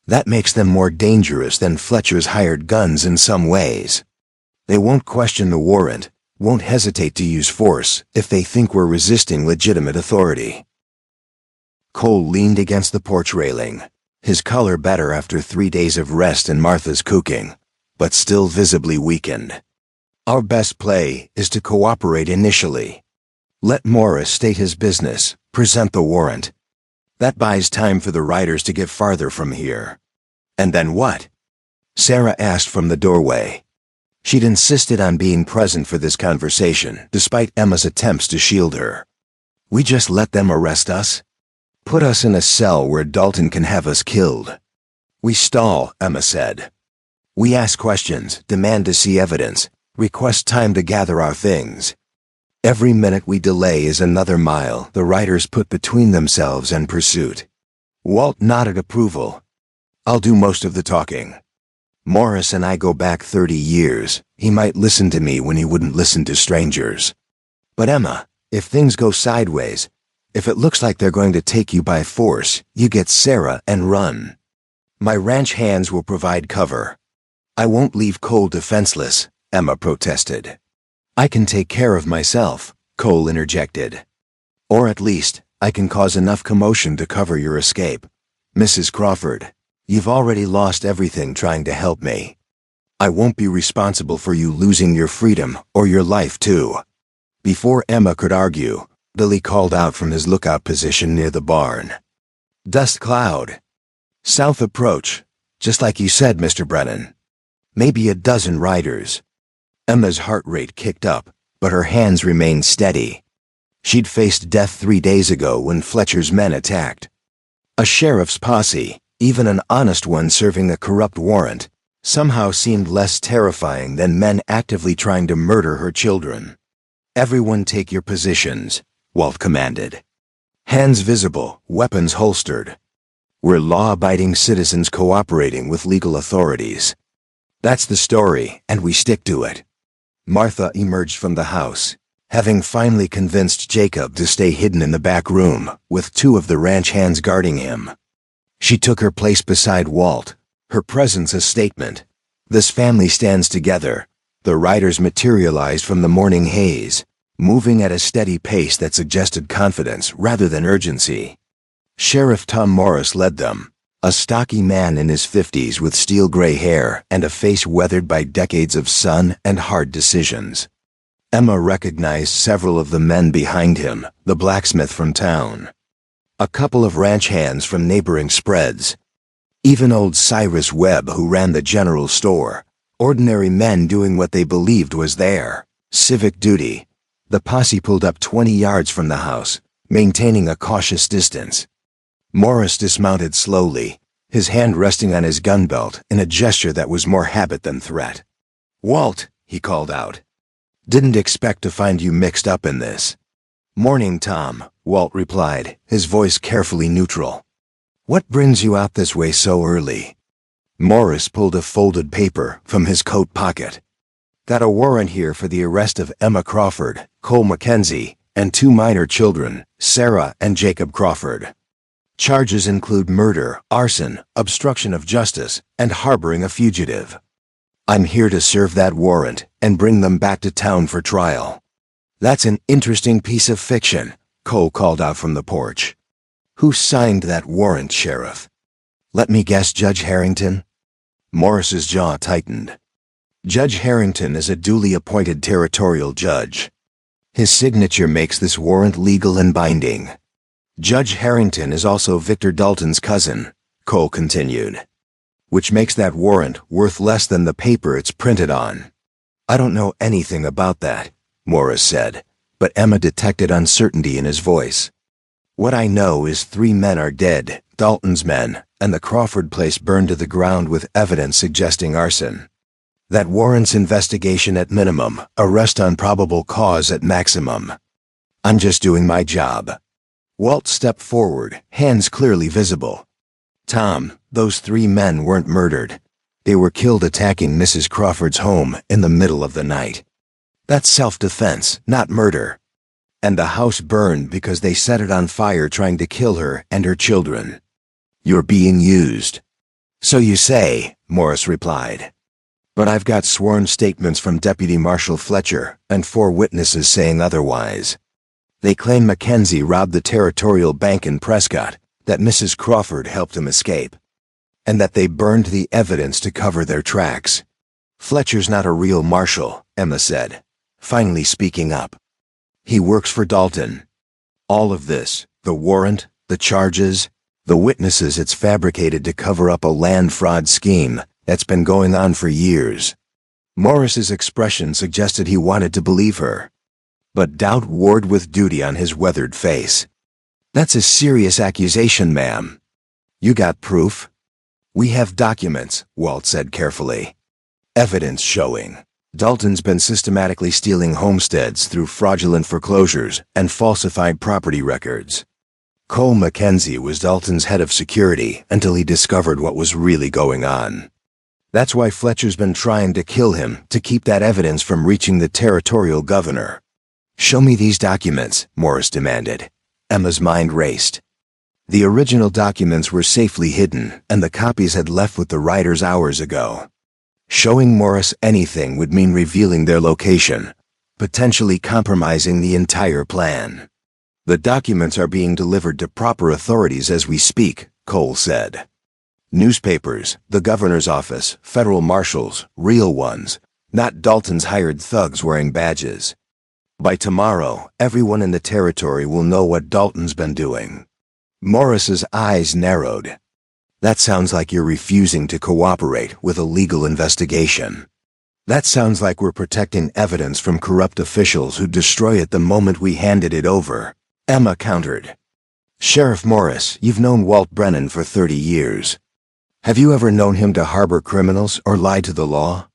"That makes them more dangerous than Fletcher's hired guns in some ways. They won't question the warrant, won't hesitate to use force if they think we're resisting legitimate authority." Cole leaned against the porch railing, his color better after 3 days of rest and Martha's cooking, but still visibly weakened. "Our best play is to cooperate initially. Let Morris state his business, present the warrant. That buys time for the riders to get farther from here." "And then what?" Sarah asked from the doorway. She'd insisted on being present for this conversation, despite Emma's attempts to shield her. "We just let them arrest us? Put us in a cell where Dalton can have us killed." "We stall," Emma said. "We ask questions, demand to see evidence, request time to gather our things. Every minute we delay is another mile the riders put between themselves and pursuit." Walt nodded approval. "I'll do most of the talking. Morris and I go back 30 years. He might listen to me when he wouldn't listen to strangers. But Emma, if things go sideways, if it looks like they're going to take you by force, you get Sarah and run. My ranch hands will provide cover." "I won't leave Cole defenseless," Emma protested. "I can take care of myself," Cole interjected. "Or at least, I can cause enough commotion to cover your escape. Mrs. Crawford, you've already lost everything trying to help me. I won't be responsible for you losing your freedom or your life too." Before Emma could argue, Billy called out from his lookout position near the barn. "Dust cloud. South approach, just like you said, Mr. Brennan. Maybe a dozen riders." Emma's heart rate kicked up, but her hands remained steady. She'd faced death 3 days ago when Fletcher's men attacked. A sheriff's posse, even an honest one serving a corrupt warrant, somehow seemed less terrifying than men actively trying to murder her children. "Everyone take your positions," Walt commanded. "Hands visible, weapons holstered. We're law-abiding citizens cooperating with legal authorities. That's the story, and we stick to it." Martha emerged from the house, having finally convinced Jacob to stay hidden in the back room, with 2 of the ranch hands guarding him. She took her place beside Walt, her presence a statement. This family stands together. The riders materialized from the morning haze, moving at a steady pace that suggested confidence rather than urgency. Sheriff Tom Morris led them, a stocky man in his 50s with steel-gray hair and a face weathered by decades of sun and hard decisions. Emma recognized several of the men behind him, the blacksmith from town, a couple of ranch hands from neighboring spreads, even old Cyrus Webb who ran the general store, ordinary men doing what they believed was their civic duty. The posse pulled up 20 yards from the house, maintaining a cautious distance. Morris dismounted slowly, his hand resting on his gun belt in a gesture that was more habit than threat. "Walt," he called out. "Didn't expect to find you mixed up in this." "Morning, Tom," Walt replied, his voice carefully neutral. "What brings you out this way so early?" Morris pulled a folded paper from his coat pocket. "Got a warrant here for the arrest of Emma Crawford, Cole Mackenzie, and 2 minor children, Sarah and Jacob Crawford. Charges include murder, arson, obstruction of justice, and harboring a fugitive. I'm here to serve that warrant and bring them back to town for trial." "That's an interesting piece of fiction," Cole called out from the porch. "Who signed that warrant, Sheriff?" "Let me guess, Judge Harrington?" Morris's jaw tightened. Judge Harrington is a duly appointed territorial judge. His signature makes this warrant legal and binding. Judge Harrington is also Victor Dalton's cousin, Cole continued. Which makes that warrant worth less than the paper it's printed on. I don't know anything about that, Morris said, but Emma detected uncertainty in his voice. What I know is 3 men are dead, Dalton's men, and the Crawford place burned to the ground with evidence suggesting arson. That warrants investigation at minimum, arrest on probable cause at maximum. I'm just doing my job. Walt stepped forward, hands clearly visible. Tom, those 3 men weren't murdered. They were killed attacking Mrs. Crawford's home in the middle of the night. That's self-defense, not murder. And the house burned because they set it on fire trying to kill her and her children. You're being used. So you say, Morris replied. But I've got sworn statements from Deputy Marshal Fletcher and 4 witnesses saying otherwise. They claim Mackenzie robbed the Territorial Bank in Prescott, that Mrs. Crawford helped him escape, and that they burned the evidence to cover their tracks. Fletcher's not a real marshal, Emma said, finally speaking up. He works for Dalton. All of this, the warrant, the charges, the witnesses it's fabricated to cover up a land fraud scheme that's been going on for years. Morris's expression suggested he wanted to believe her. But doubt warred with duty on his weathered face. That's a serious accusation, ma'am. You got proof? We have documents, Walt said carefully. Evidence showing Dalton's been systematically stealing homesteads through fraudulent foreclosures and falsified property records. Cole Mackenzie was Dalton's head of security until he discovered what was really going on. That's why Fletcher's been trying to kill him to keep that evidence from reaching the territorial governor. Show me these documents, Morris demanded. Emma's mind raced. The original documents were safely hidden, and the copies had left with the writers hours ago. Showing Morris anything would mean revealing their location, potentially compromising the entire plan. The documents are being delivered to proper authorities as we speak, Cole said. Newspapers, the governor's office, federal marshals, real ones, not Dalton's hired thugs wearing badges. By tomorrow, everyone in the territory will know what Dalton's been doing. Morris's eyes narrowed. That sounds like you're refusing to cooperate with a legal investigation. That sounds like we're protecting evidence from corrupt officials who destroy it the moment we handed it over, Emma countered. Sheriff Morris, you've known Walt Brennan for 30 years. Have you ever known him to harbor criminals or lie to the law?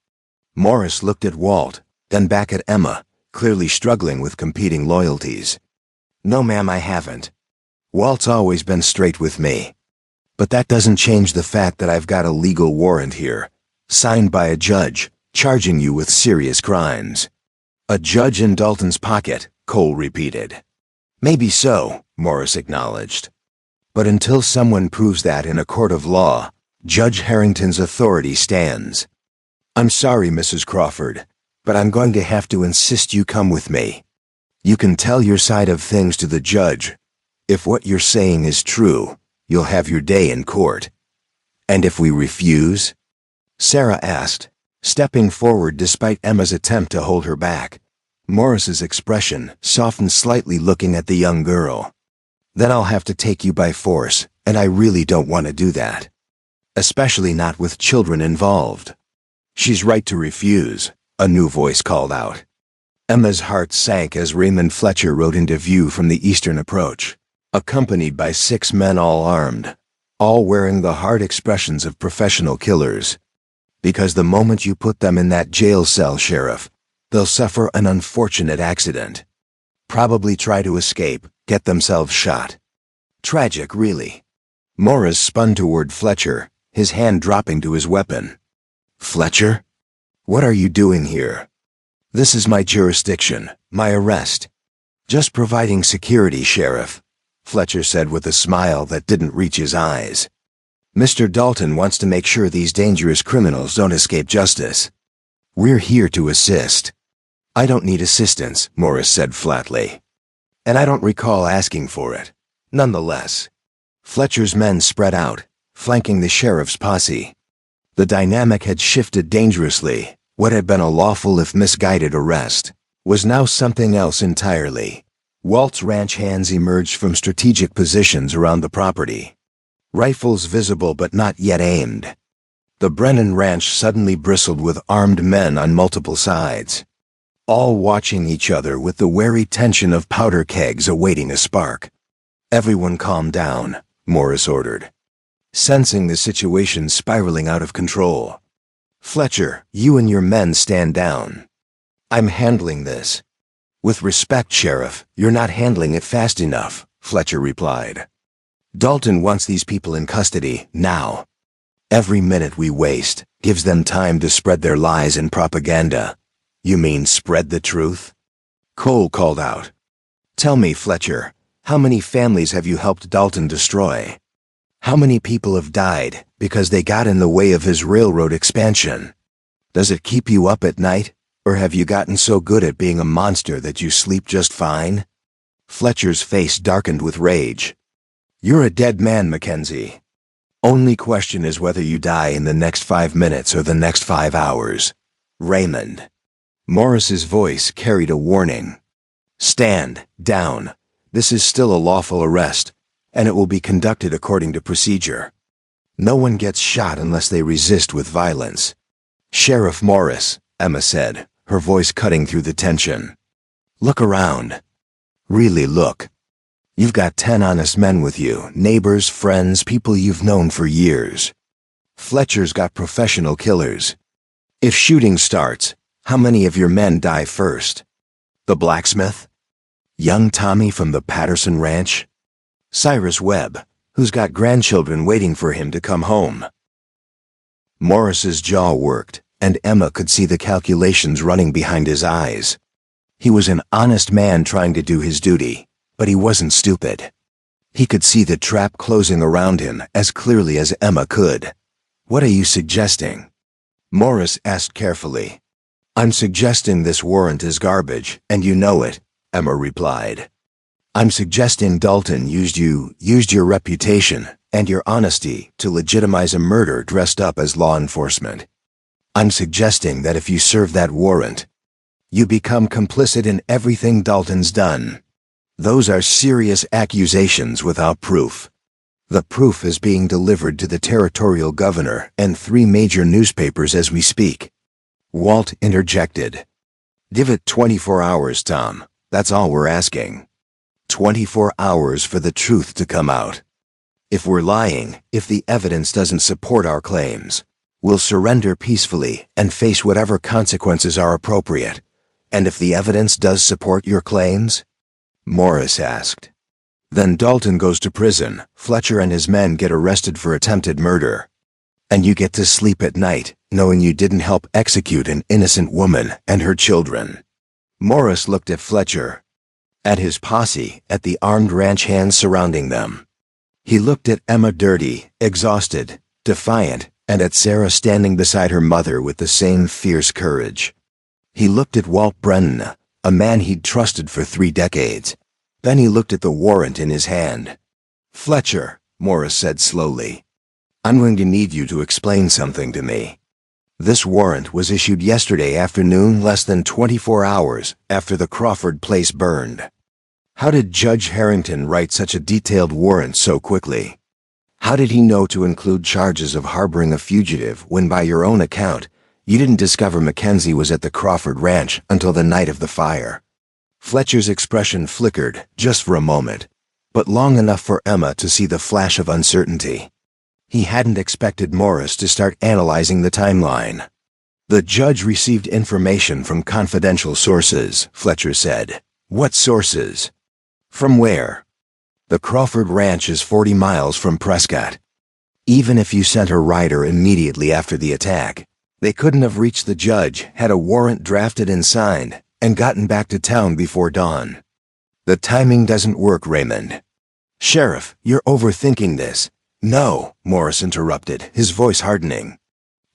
Morris looked at Walt, then back at Emma, clearly struggling with competing loyalties. No, ma'am, I haven't. Walt's always been straight with me. But that doesn't change the fact that I've got a legal warrant here, signed by a judge, charging you with serious crimes. A judge in Dalton's pocket, Cole repeated. Maybe so, Morris acknowledged. But until someone proves that in a court of law, Judge Harrington's authority stands. I'm sorry, Mrs. Crawford, but I'm going to have to insist you come with me. You can tell your side of things to the judge. If what you're saying is true, you'll have your day in court. And if we refuse? Sarah asked, stepping forward despite Emma's attempt to hold her back. Morris's expression softened slightly looking at the young girl. Then I'll have to take you by force, and I really don't want to do that. Especially not with children involved. She's right to refuse, a new voice called out. Emma's heart sank as Raymond Fletcher rode into view from the eastern approach, accompanied by 6 men all armed, all wearing the hard expressions of professional killers. Because the moment you put them in that jail cell, Sheriff, they'll suffer an unfortunate accident. Probably try to escape, get themselves shot. Tragic, really. Morris spun toward Fletcher, his hand dropping to his weapon. Fletcher? What are you doing here? This is my jurisdiction, my arrest. Just providing security, Sheriff, Fletcher said with a smile that didn't reach his eyes. Mr. Dalton wants to make sure these dangerous criminals don't escape justice. We're here to assist. I don't need assistance, Morris said flatly. And I don't recall asking for it. Nonetheless, Fletcher's men spread out, flanking the sheriff's posse. The dynamic had shifted dangerously. What had been a lawful if misguided arrest was now something else entirely. Walt's ranch hands emerged from strategic positions around the property. Rifles visible but not yet aimed. The Brennan Ranch suddenly bristled with armed men on multiple sides, all watching each other with the wary tension of powder kegs awaiting a spark. "Everyone calm down," Morris ordered, sensing the situation spiraling out of control. "Fletcher, you and your men stand down. I'm handling this." "With respect, Sheriff, you're not handling it fast enough," Fletcher replied. "Dalton wants these people in custody, now. Every minute we waste gives them time to spread their lies and propaganda." "You mean spread the truth?" Cole called out. "Tell me, Fletcher, how many families have you helped Dalton destroy? How many people have died because they got in the way of his railroad expansion? Does it keep you up at night, or have you gotten so good at being a monster that you sleep just fine?" Fletcher's face darkened with rage. "You're a dead man, Mackenzie. Only question is whether you die in the next 5 minutes or the next 5 hours. Raymond." Morris's voice carried a warning. "Stand down. This is still a lawful arrest, and it will be conducted according to procedure. No one gets shot unless they resist with violence." "Sheriff Morris," Emma said, her voice cutting through the tension. "Look around. Really look. You've got 10 honest men with you, neighbors, friends, people you've known for years. Fletcher's got professional killers. If shooting starts, how many of your men die first? The blacksmith? Young Tommy from the Patterson Ranch? Cyrus Webb, who's got grandchildren waiting for him to come home?" Morris's jaw worked, and Emma could see the calculations running behind his eyes. He was an honest man trying to do his duty, but he wasn't stupid. He could see the trap closing around him as clearly as Emma could. "What are you suggesting?" Morris asked carefully. "I'm suggesting this warrant is garbage, and you know it," Emma replied. "I'm suggesting Dalton used your reputation and your honesty to legitimize a murder dressed up as law enforcement. I'm suggesting that if you serve that warrant, you become complicit in everything Dalton's done. Those are serious accusations without proof. The proof is being delivered to the territorial governor and 3 major newspapers as we speak." Walt interjected. "Give it 24 hours, Tom. That's all we're asking. 24 hours for the truth to come out. If we're lying, if the evidence doesn't support our claims, we'll surrender peacefully and face whatever consequences are appropriate. And if the evidence does support your claims?" Morris asked. "Then Dalton goes to prison, Fletcher and his men get arrested for attempted murder. And you get to sleep at night, knowing you didn't help execute an innocent woman and her children." Morris looked at Fletcher, at his posse, at the armed ranch hands surrounding them. He looked at Emma dirty, exhausted, defiant, and at Sarah standing beside her mother with the same fierce courage. He looked at Walt Brennan, a man he'd trusted for 3 decades. Then he looked at the warrant in his hand. "Fletcher," Morris said slowly, "I'm going to need you to explain something to me. This warrant was issued yesterday afternoon, less than 24 hours after the Crawford place burned. How did Judge Harrington write such a detailed warrant so quickly? How did he know to include charges of harboring a fugitive when, by your own account, you didn't discover Mackenzie was at the Crawford Ranch until the night of the fire?" Fletcher's expression flickered, just for a moment, but long enough for Emma to see the flash of uncertainty. He hadn't expected Morris to start analyzing the timeline. "The judge received information from confidential sources," Fletcher said. "What sources? From where?" "The Crawford Ranch is 40 miles from Prescott. Even if you sent a rider immediately after the attack, they couldn't have reached the judge, had a warrant drafted and signed, and gotten back to town before dawn. The timing doesn't work, Raymond." "Sheriff, you're overthinking this." "No," Morris interrupted, his voice hardening.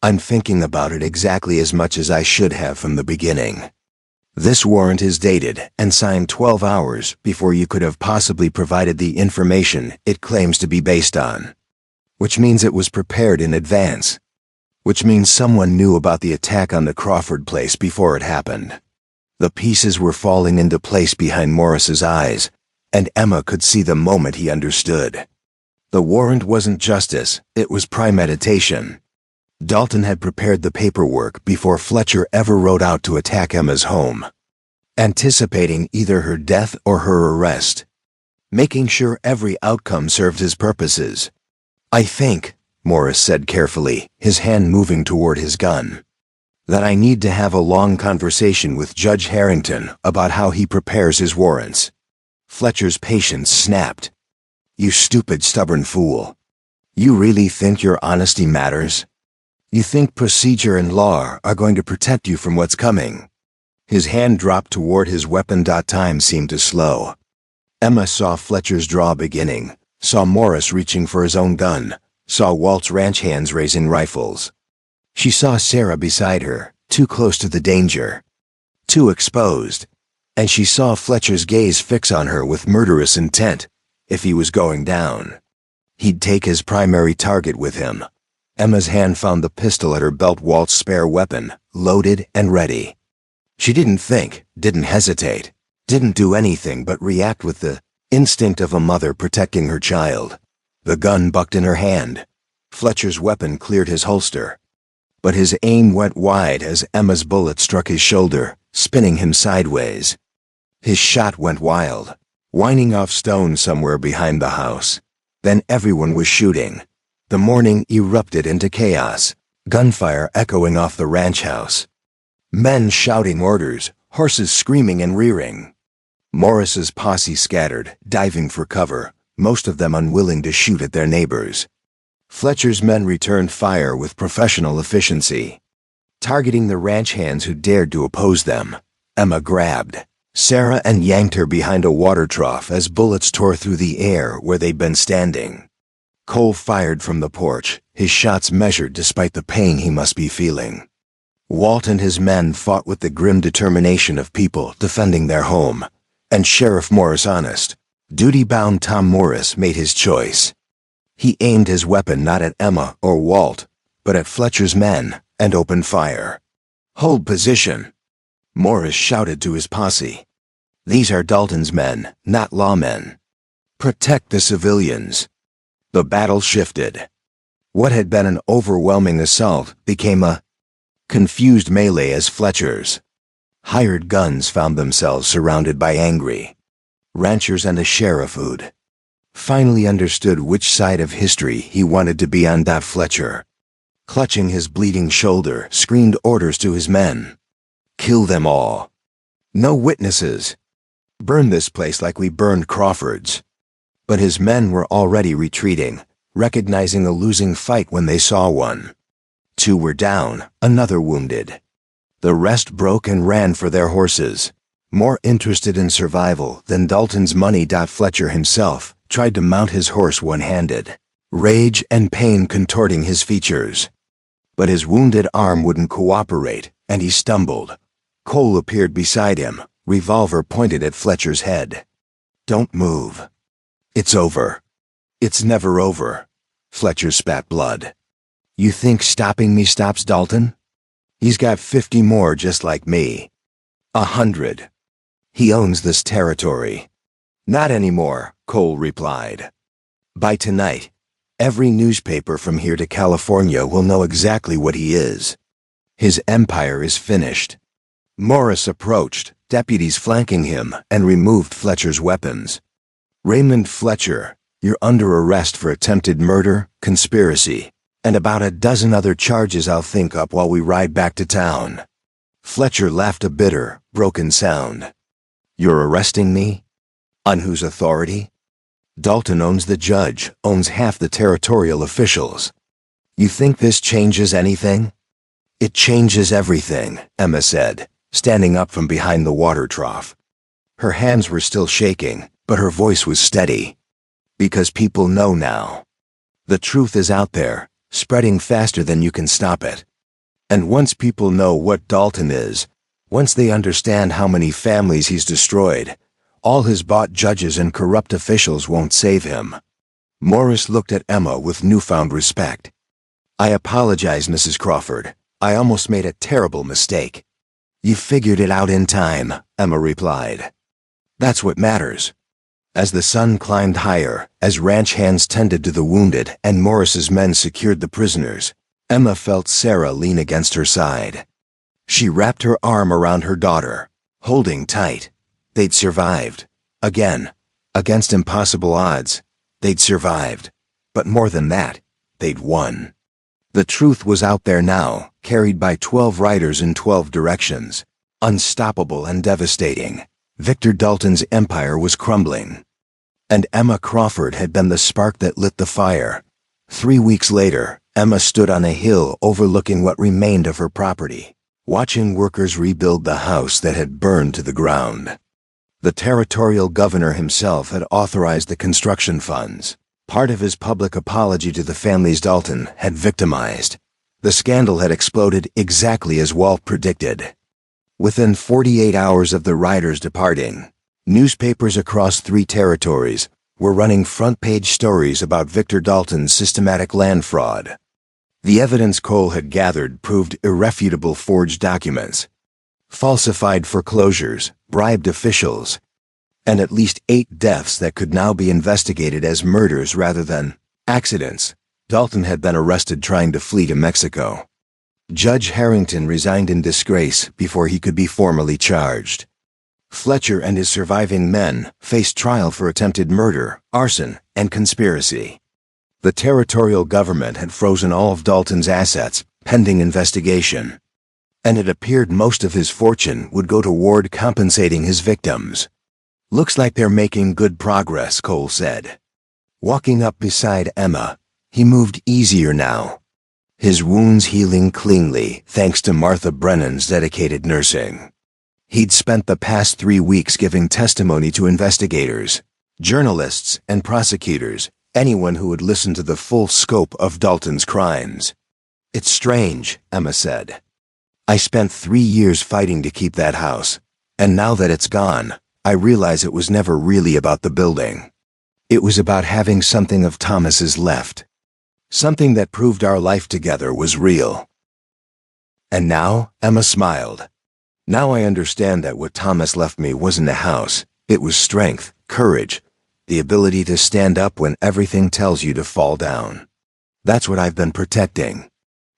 "I'm thinking about it exactly as much as I should have from the beginning. This warrant is dated and signed 12 hours before you could have possibly provided the information it claims to be based on. Which means it was prepared in advance. Which means someone knew about the attack on the Crawford place before it happened." The pieces were falling into place behind Morris's eyes, and Emma could see the moment he understood. The warrant wasn't justice, it was premeditation. Dalton had prepared the paperwork before Fletcher ever rode out to attack Emma's home, anticipating either her death or her arrest, making sure every outcome served his purposes. "I think," Morris said carefully, his hand moving toward his gun, "that I need to have a long conversation with Judge Harrington about how he prepares his warrants." Fletcher's patience snapped. "You stupid, stubborn fool. You really think your honesty matters? You think procedure and law are going to protect you from what's coming?" His hand dropped toward his weapon. Time seemed to slow. Emma saw Fletcher's draw beginning, saw Morris reaching for his own gun, saw Walt's ranch hands raising rifles. She saw Sarah beside her, too close to the danger, too exposed, and she saw Fletcher's gaze fix on her with murderous intent. If he was going down, he'd take his primary target with him. Emma's hand found the pistol at her belt, Walt's spare weapon, loaded and ready. She didn't think, didn't hesitate, didn't do anything but react with the instinct of a mother protecting her child. The gun bucked in her hand. Fletcher's weapon cleared his holster, but his aim went wide as Emma's bullet struck his shoulder, spinning him sideways. His shot went wild, whining off stone somewhere behind the house. Then everyone was shooting. The morning erupted into chaos, gunfire echoing off the ranch house. Men shouting orders, horses screaming and rearing. Morris's posse scattered, diving for cover, most of them unwilling to shoot at their neighbors. Fletcher's men returned fire with professional efficiency, targeting the ranch hands who dared to oppose them. Emma grabbed Sarah and yanked her behind a water trough as bullets tore through the air where they'd been standing. Cole fired from the porch, his shots measured despite the pain he must be feeling. Walt and his men fought with the grim determination of people defending their home, and Sheriff Morris honest, duty-bound Tom Morris made his choice. He aimed his weapon not at Emma or Walt, but at Fletcher's men, and opened fire. "Hold position," Morris shouted to his posse. "These are Dalton's men, not lawmen. Protect the civilians." The battle shifted. What had been an overwhelming assault became a confused melee as Fletcher's hired guns found themselves surrounded by angry ranchers and a sheriff who'd finally understood which side of history he wanted to be on. Fletcher, clutching his bleeding shoulder, screamed orders to his men. "Kill them all. No witnesses. Burn this place like we burned Crawford's." But his men were already retreating, recognizing a losing fight when they saw one. 2 were down, another wounded. The rest broke and ran for their horses, more interested in survival than Dalton's money. Fletcher himself tried to mount his horse one-handed, rage and pain contorting his features. But his wounded arm wouldn't cooperate, and he stumbled. Cole appeared beside him, revolver pointed at Fletcher's head. "Don't move. It's over." "It's never over." Fletcher spat blood. "You think stopping me stops Dalton? He's got 50 more just like me. 100. He owns this territory." "Not anymore," Cole replied. "By tonight, every newspaper from here to California will know exactly what he is. His empire is finished." Morris approached, deputies flanking him, and removed Fletcher's weapons. "Raymond Fletcher, you're under arrest for attempted murder, conspiracy, and about a dozen other charges I'll think up while we ride back to town." Fletcher laughed a bitter, broken sound. "You're arresting me? On whose authority? Dalton owns the judge, owns half the territorial officials. You think this changes anything?" "It changes everything," Emma said, standing up from behind the water trough. Her hands were still shaking, but her voice was steady. "Because people know now. The truth is out there, spreading faster than you can stop it. And once people know what Dalton is, once they understand how many families he's destroyed, all his bought judges and corrupt officials won't save him." Morris looked at Emma with newfound respect. "I apologize, Mrs. Crawford. I almost made a terrible mistake." "You figured it out in time," Emma replied. "That's what matters." As the sun climbed higher, as ranch hands tended to the wounded and Morris's men secured the prisoners, Emma felt Sarah lean against her side. She wrapped her arm around her daughter, holding tight. They'd survived. Again. Against impossible odds. They'd survived. But more than that, they'd won. The truth was out there now, carried by 12 riders in 12 directions. Unstoppable and devastating. Victor Dalton's empire was crumbling. And Emma Crawford had been the spark that lit the fire. 3 weeks later, Emma stood on a hill overlooking what remained of her property, watching workers rebuild the house that had burned to the ground. The territorial governor himself had authorized the construction funds. Part of his public apology to the families Dalton had victimized. The scandal had exploded exactly as Walt predicted. Within 48 hours of the riders departing, newspapers across 3 territories were running front-page stories about Victor Dalton's systematic land fraud. The evidence Cole had gathered proved irrefutable forged documents, falsified foreclosures, bribed officials, and at least 8 deaths that could now be investigated as murders rather than accidents. Dalton had been arrested trying to flee to Mexico. Judge Harrington resigned in disgrace before he could be formally charged. Fletcher and his surviving men faced trial for attempted murder, arson, and conspiracy. The territorial government had frozen all of Dalton's assets, pending investigation. And it appeared most of his fortune would go toward compensating his victims. "Looks like they're making good progress," Cole said. Walking up beside Emma, he moved easier now, his wounds healing cleanly thanks to Martha Brennan's dedicated nursing. He'd spent the past 3 weeks giving testimony to investigators, journalists, and prosecutors, anyone who would listen to the full scope of Dalton's crimes. "It's strange," Emma said. "I spent 3 years fighting to keep that house, and now that it's gone, I realize it was never really about the building. It was about having something of Thomas's left. Something that proved our life together was real." And now, Emma smiled. "Now I understand that what Thomas left me wasn't a house. It was strength, courage, the ability to stand up when everything tells you to fall down. That's what I've been protecting.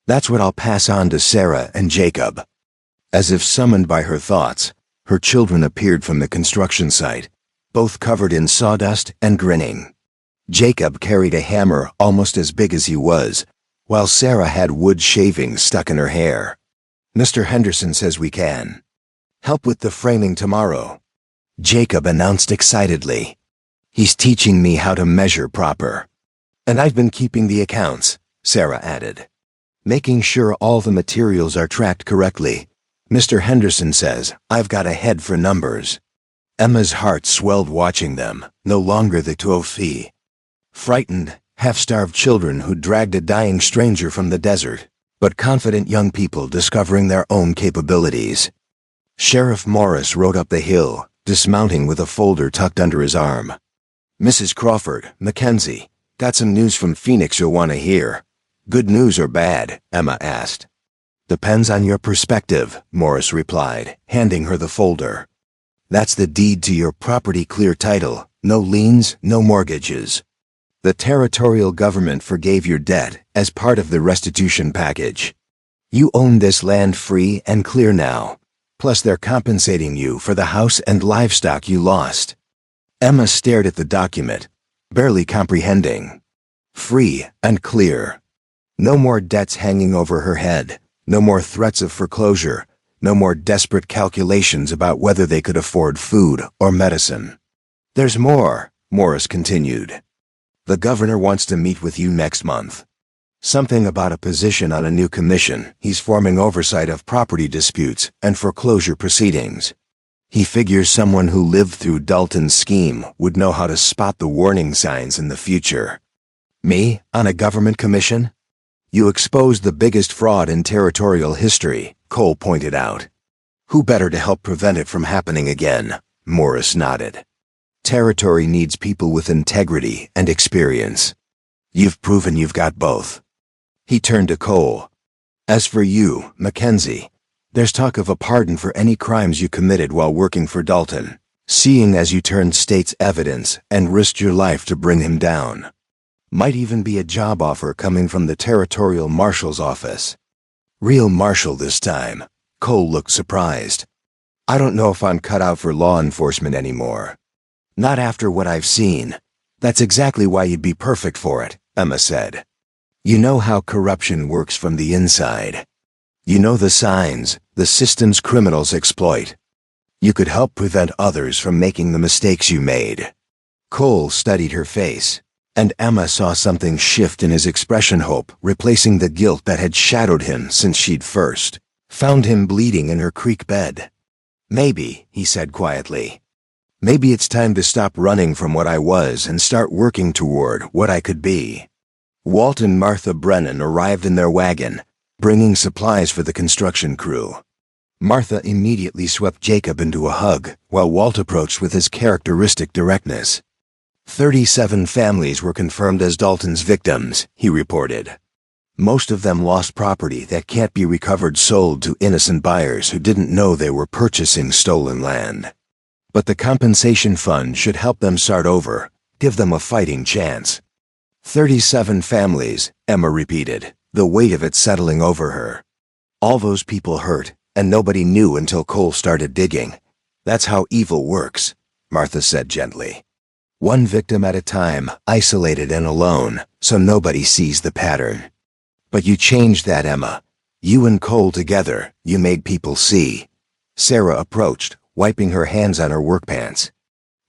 That's what I'll pass on to Sarah and Jacob." As if summoned by her thoughts, her children appeared from the construction site, both covered in sawdust and grinning. Jacob carried a hammer almost as big as he was, while Sarah had wood shavings stuck in her hair. "Mr. Henderson says we can help with the framing tomorrow," Jacob announced excitedly. "He's teaching me how to measure proper. And I've been keeping the accounts," Sarah added, "making sure all the materials are tracked correctly. Mr. Henderson says I've got a head for numbers." Emma's heart swelled watching them, no longer the 12 frightened, half-starved children who dragged a dying stranger from the desert, but confident young people discovering their own capabilities. Sheriff Morris rode up the hill, dismounting with a folder tucked under his arm. "Mrs. Crawford, Mackenzie, got some news from Phoenix you'll want to hear." "Good news or bad?" Emma asked. "Depends on your perspective," Morris replied, handing her the folder. "That's the deed to your property clear title, no liens, no mortgages. The territorial government forgave your debt as part of the restitution package. You own this land free and clear now, plus they're compensating you for the house and livestock you lost." Emma stared at the document, barely comprehending. Free and clear. No more debts hanging over her head, no more threats of foreclosure, no more desperate calculations about whether they could afford food or medicine. "There's more," Morris continued. "The governor wants to meet with you next month. Something about a position on a new commission he's forming oversight of property disputes and foreclosure proceedings. He figures someone who lived through Dalton's scheme would know how to spot the warning signs in the future." "Me, on a government commission?" "You exposed the biggest fraud in territorial history," Cole pointed out. "Who better to help prevent it from happening again?" Morris nodded. "Territory needs people with integrity and experience. You've proven you've got both." He turned to Cole. "As for you, Mackenzie, there's talk of a pardon for any crimes you committed while working for Dalton. Seeing as you turned state's evidence and risked your life to bring him down. Might even be a job offer coming from the territorial marshal's office. Real marshal this time. Cole looked surprised. I don't know if I'm cut out for law enforcement anymore. Not after what I've seen. That's exactly why you'd be perfect for it, Emma said. You know how corruption works from the inside. You know the signs, the systems criminals exploit. You could help prevent others from making the mistakes you made. Cole studied her face, and Emma saw something shift in his expression, hope replacing the guilt that had shadowed him since she'd first found him bleeding in her creek bed. Maybe, he said quietly. Maybe it's time to stop running from what I was and start working toward what I could be. Walt and Martha Brennan arrived in their wagon, bringing supplies for the construction crew. Martha immediately swept Jacob into a hug, while Walt approached with his characteristic directness. 37 families were confirmed as Dalton's victims, he reported. Most of them lost property that can't be recovered, sold to innocent buyers who didn't know they were purchasing stolen land. But the compensation fund should help them start over, give them a fighting chance. 37 families, Emma repeated, the weight of it settling over her. All those people hurt, and nobody knew until Cole started digging. That's how evil works, Martha said gently. One victim at a time, isolated and alone, so nobody sees the pattern. But you changed that, Emma. You and Cole together, you made people see. Sarah approached, wiping her hands on her work pants.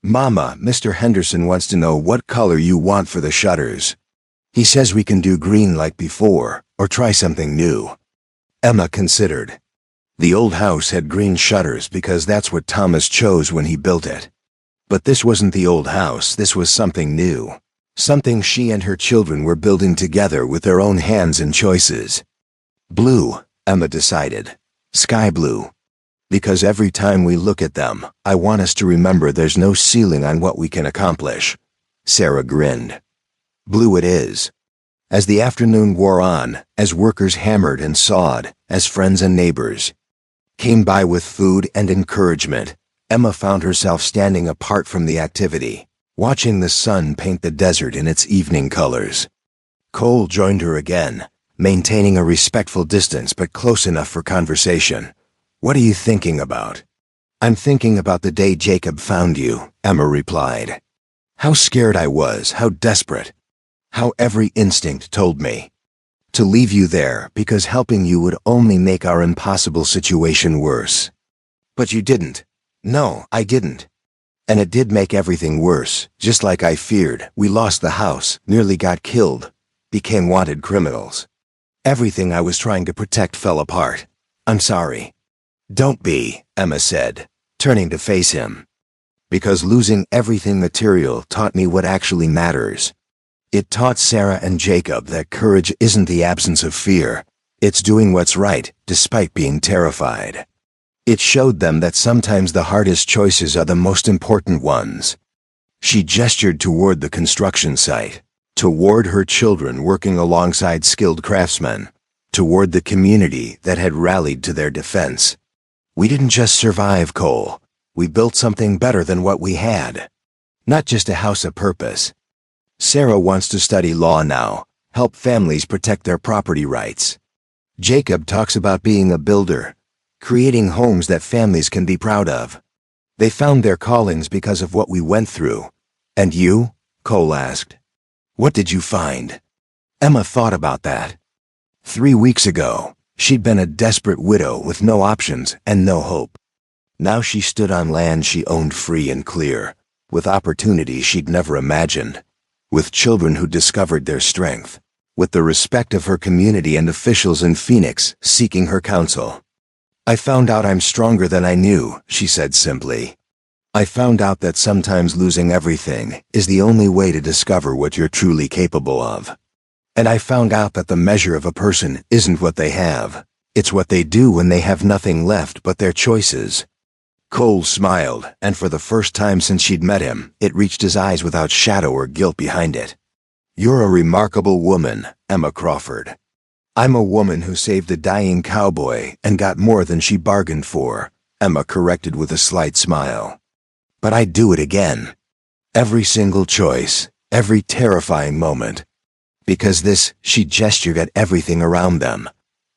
Mama, Mr. Henderson wants to know what color you want for the shutters. He says we can do green like before, or try something new. Emma considered. The old house had green shutters because that's what Thomas chose when he built it. But this wasn't the old house, this was something new. Something she and her children were building together with their own hands and choices. Blue, Emma decided. Sky blue. Because every time we look at them, I want us to remember there's no ceiling on what we can accomplish. Sarah grinned. Blue it is. As the afternoon wore on, as workers hammered and sawed, as friends and neighbors came by with food and encouragement, Emma found herself standing apart from the activity, watching the sun paint the desert in its evening colors. Cole joined her again, maintaining a respectful distance but close enough for conversation. What are you thinking about? I'm thinking about the day Jacob found you, Emma replied. How scared I was, how desperate. How every instinct told me to leave you there because helping you would only make our impossible situation worse. But you didn't. No, I didn't. And it did make everything worse, just like I feared. We lost the house, nearly got killed, became wanted criminals. Everything I was trying to protect fell apart. I'm sorry. Don't be, Emma said, turning to face him. Because losing everything material taught me what actually matters. It taught Sarah and Jacob that courage isn't the absence of fear. It's doing what's right, despite being terrified. It showed them that sometimes the hardest choices are the most important ones. She gestured toward the construction site, toward her children working alongside skilled craftsmen, toward the community that had rallied to their defense. We didn't just survive, Cole. We built something better than what we had. Not just a house of purpose. Sarah wants to study law now, help families protect their property rights. Jacob talks about being a builder, creating homes that families can be proud of. They found their callings because of what we went through. And you? Cole asked. What did you find? Emma thought about that. 3 weeks ago, she'd been a desperate widow with no options and no hope. Now she stood on land she owned free and clear, with opportunities she'd never imagined, with children who discovered their strength, with the respect of her community and officials in Phoenix seeking her counsel. I found out I'm stronger than I knew, she said simply. I found out that sometimes losing everything is the only way to discover what you're truly capable of. And I found out that the measure of a person isn't what they have. It's what they do when they have nothing left but their choices. Cole smiled, and for the first time since she'd met him, it reached his eyes without shadow or guilt behind it. You're a remarkable woman, Emma Crawford. I'm a woman who saved a dying cowboy and got more than she bargained for, Emma corrected with a slight smile. But I'd do it again. Every single choice, every terrifying moment. Because this, she gestured at everything around them.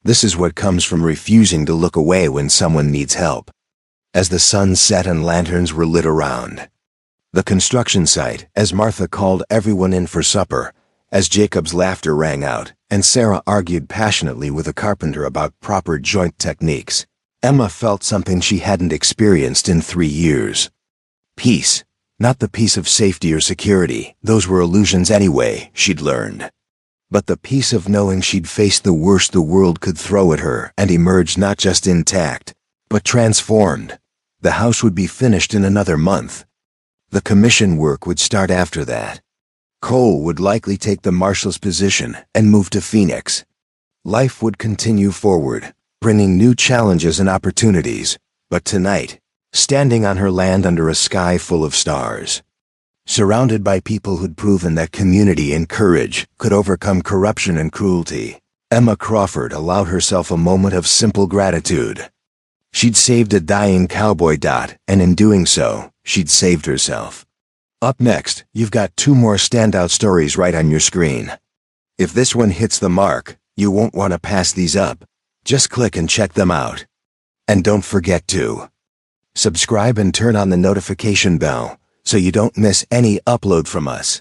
This is what comes from refusing to look away when someone needs help. As the sun set and lanterns were lit around the construction site, as Martha called everyone in for supper, as Jacob's laughter rang out, and Sarah argued passionately with a carpenter about proper joint techniques, Emma felt something she hadn't experienced in 3 years. Peace. Not the peace of safety or security, those were illusions anyway, she'd learned. But the peace of knowing she'd faced the worst the world could throw at her and emerged not just intact, but transformed. The house would be finished in another month. The commission work would start after that. Cole would likely take the marshal's position and move to Phoenix. Life would continue forward, bringing new challenges and opportunities, but tonight, standing on her land under a sky full of stars, surrounded by people who'd proven that community and courage could overcome corruption and cruelty, Emma Crawford allowed herself a moment of simple gratitude. She'd saved a dying cowboy, and in doing so, she'd saved herself. Up next, you've got 2 more standout stories right on your screen. If this one hits the mark, you won't want to pass these up. Just click and check them out. And don't forget to subscribe and turn on the notification bell so you don't miss any upload from us.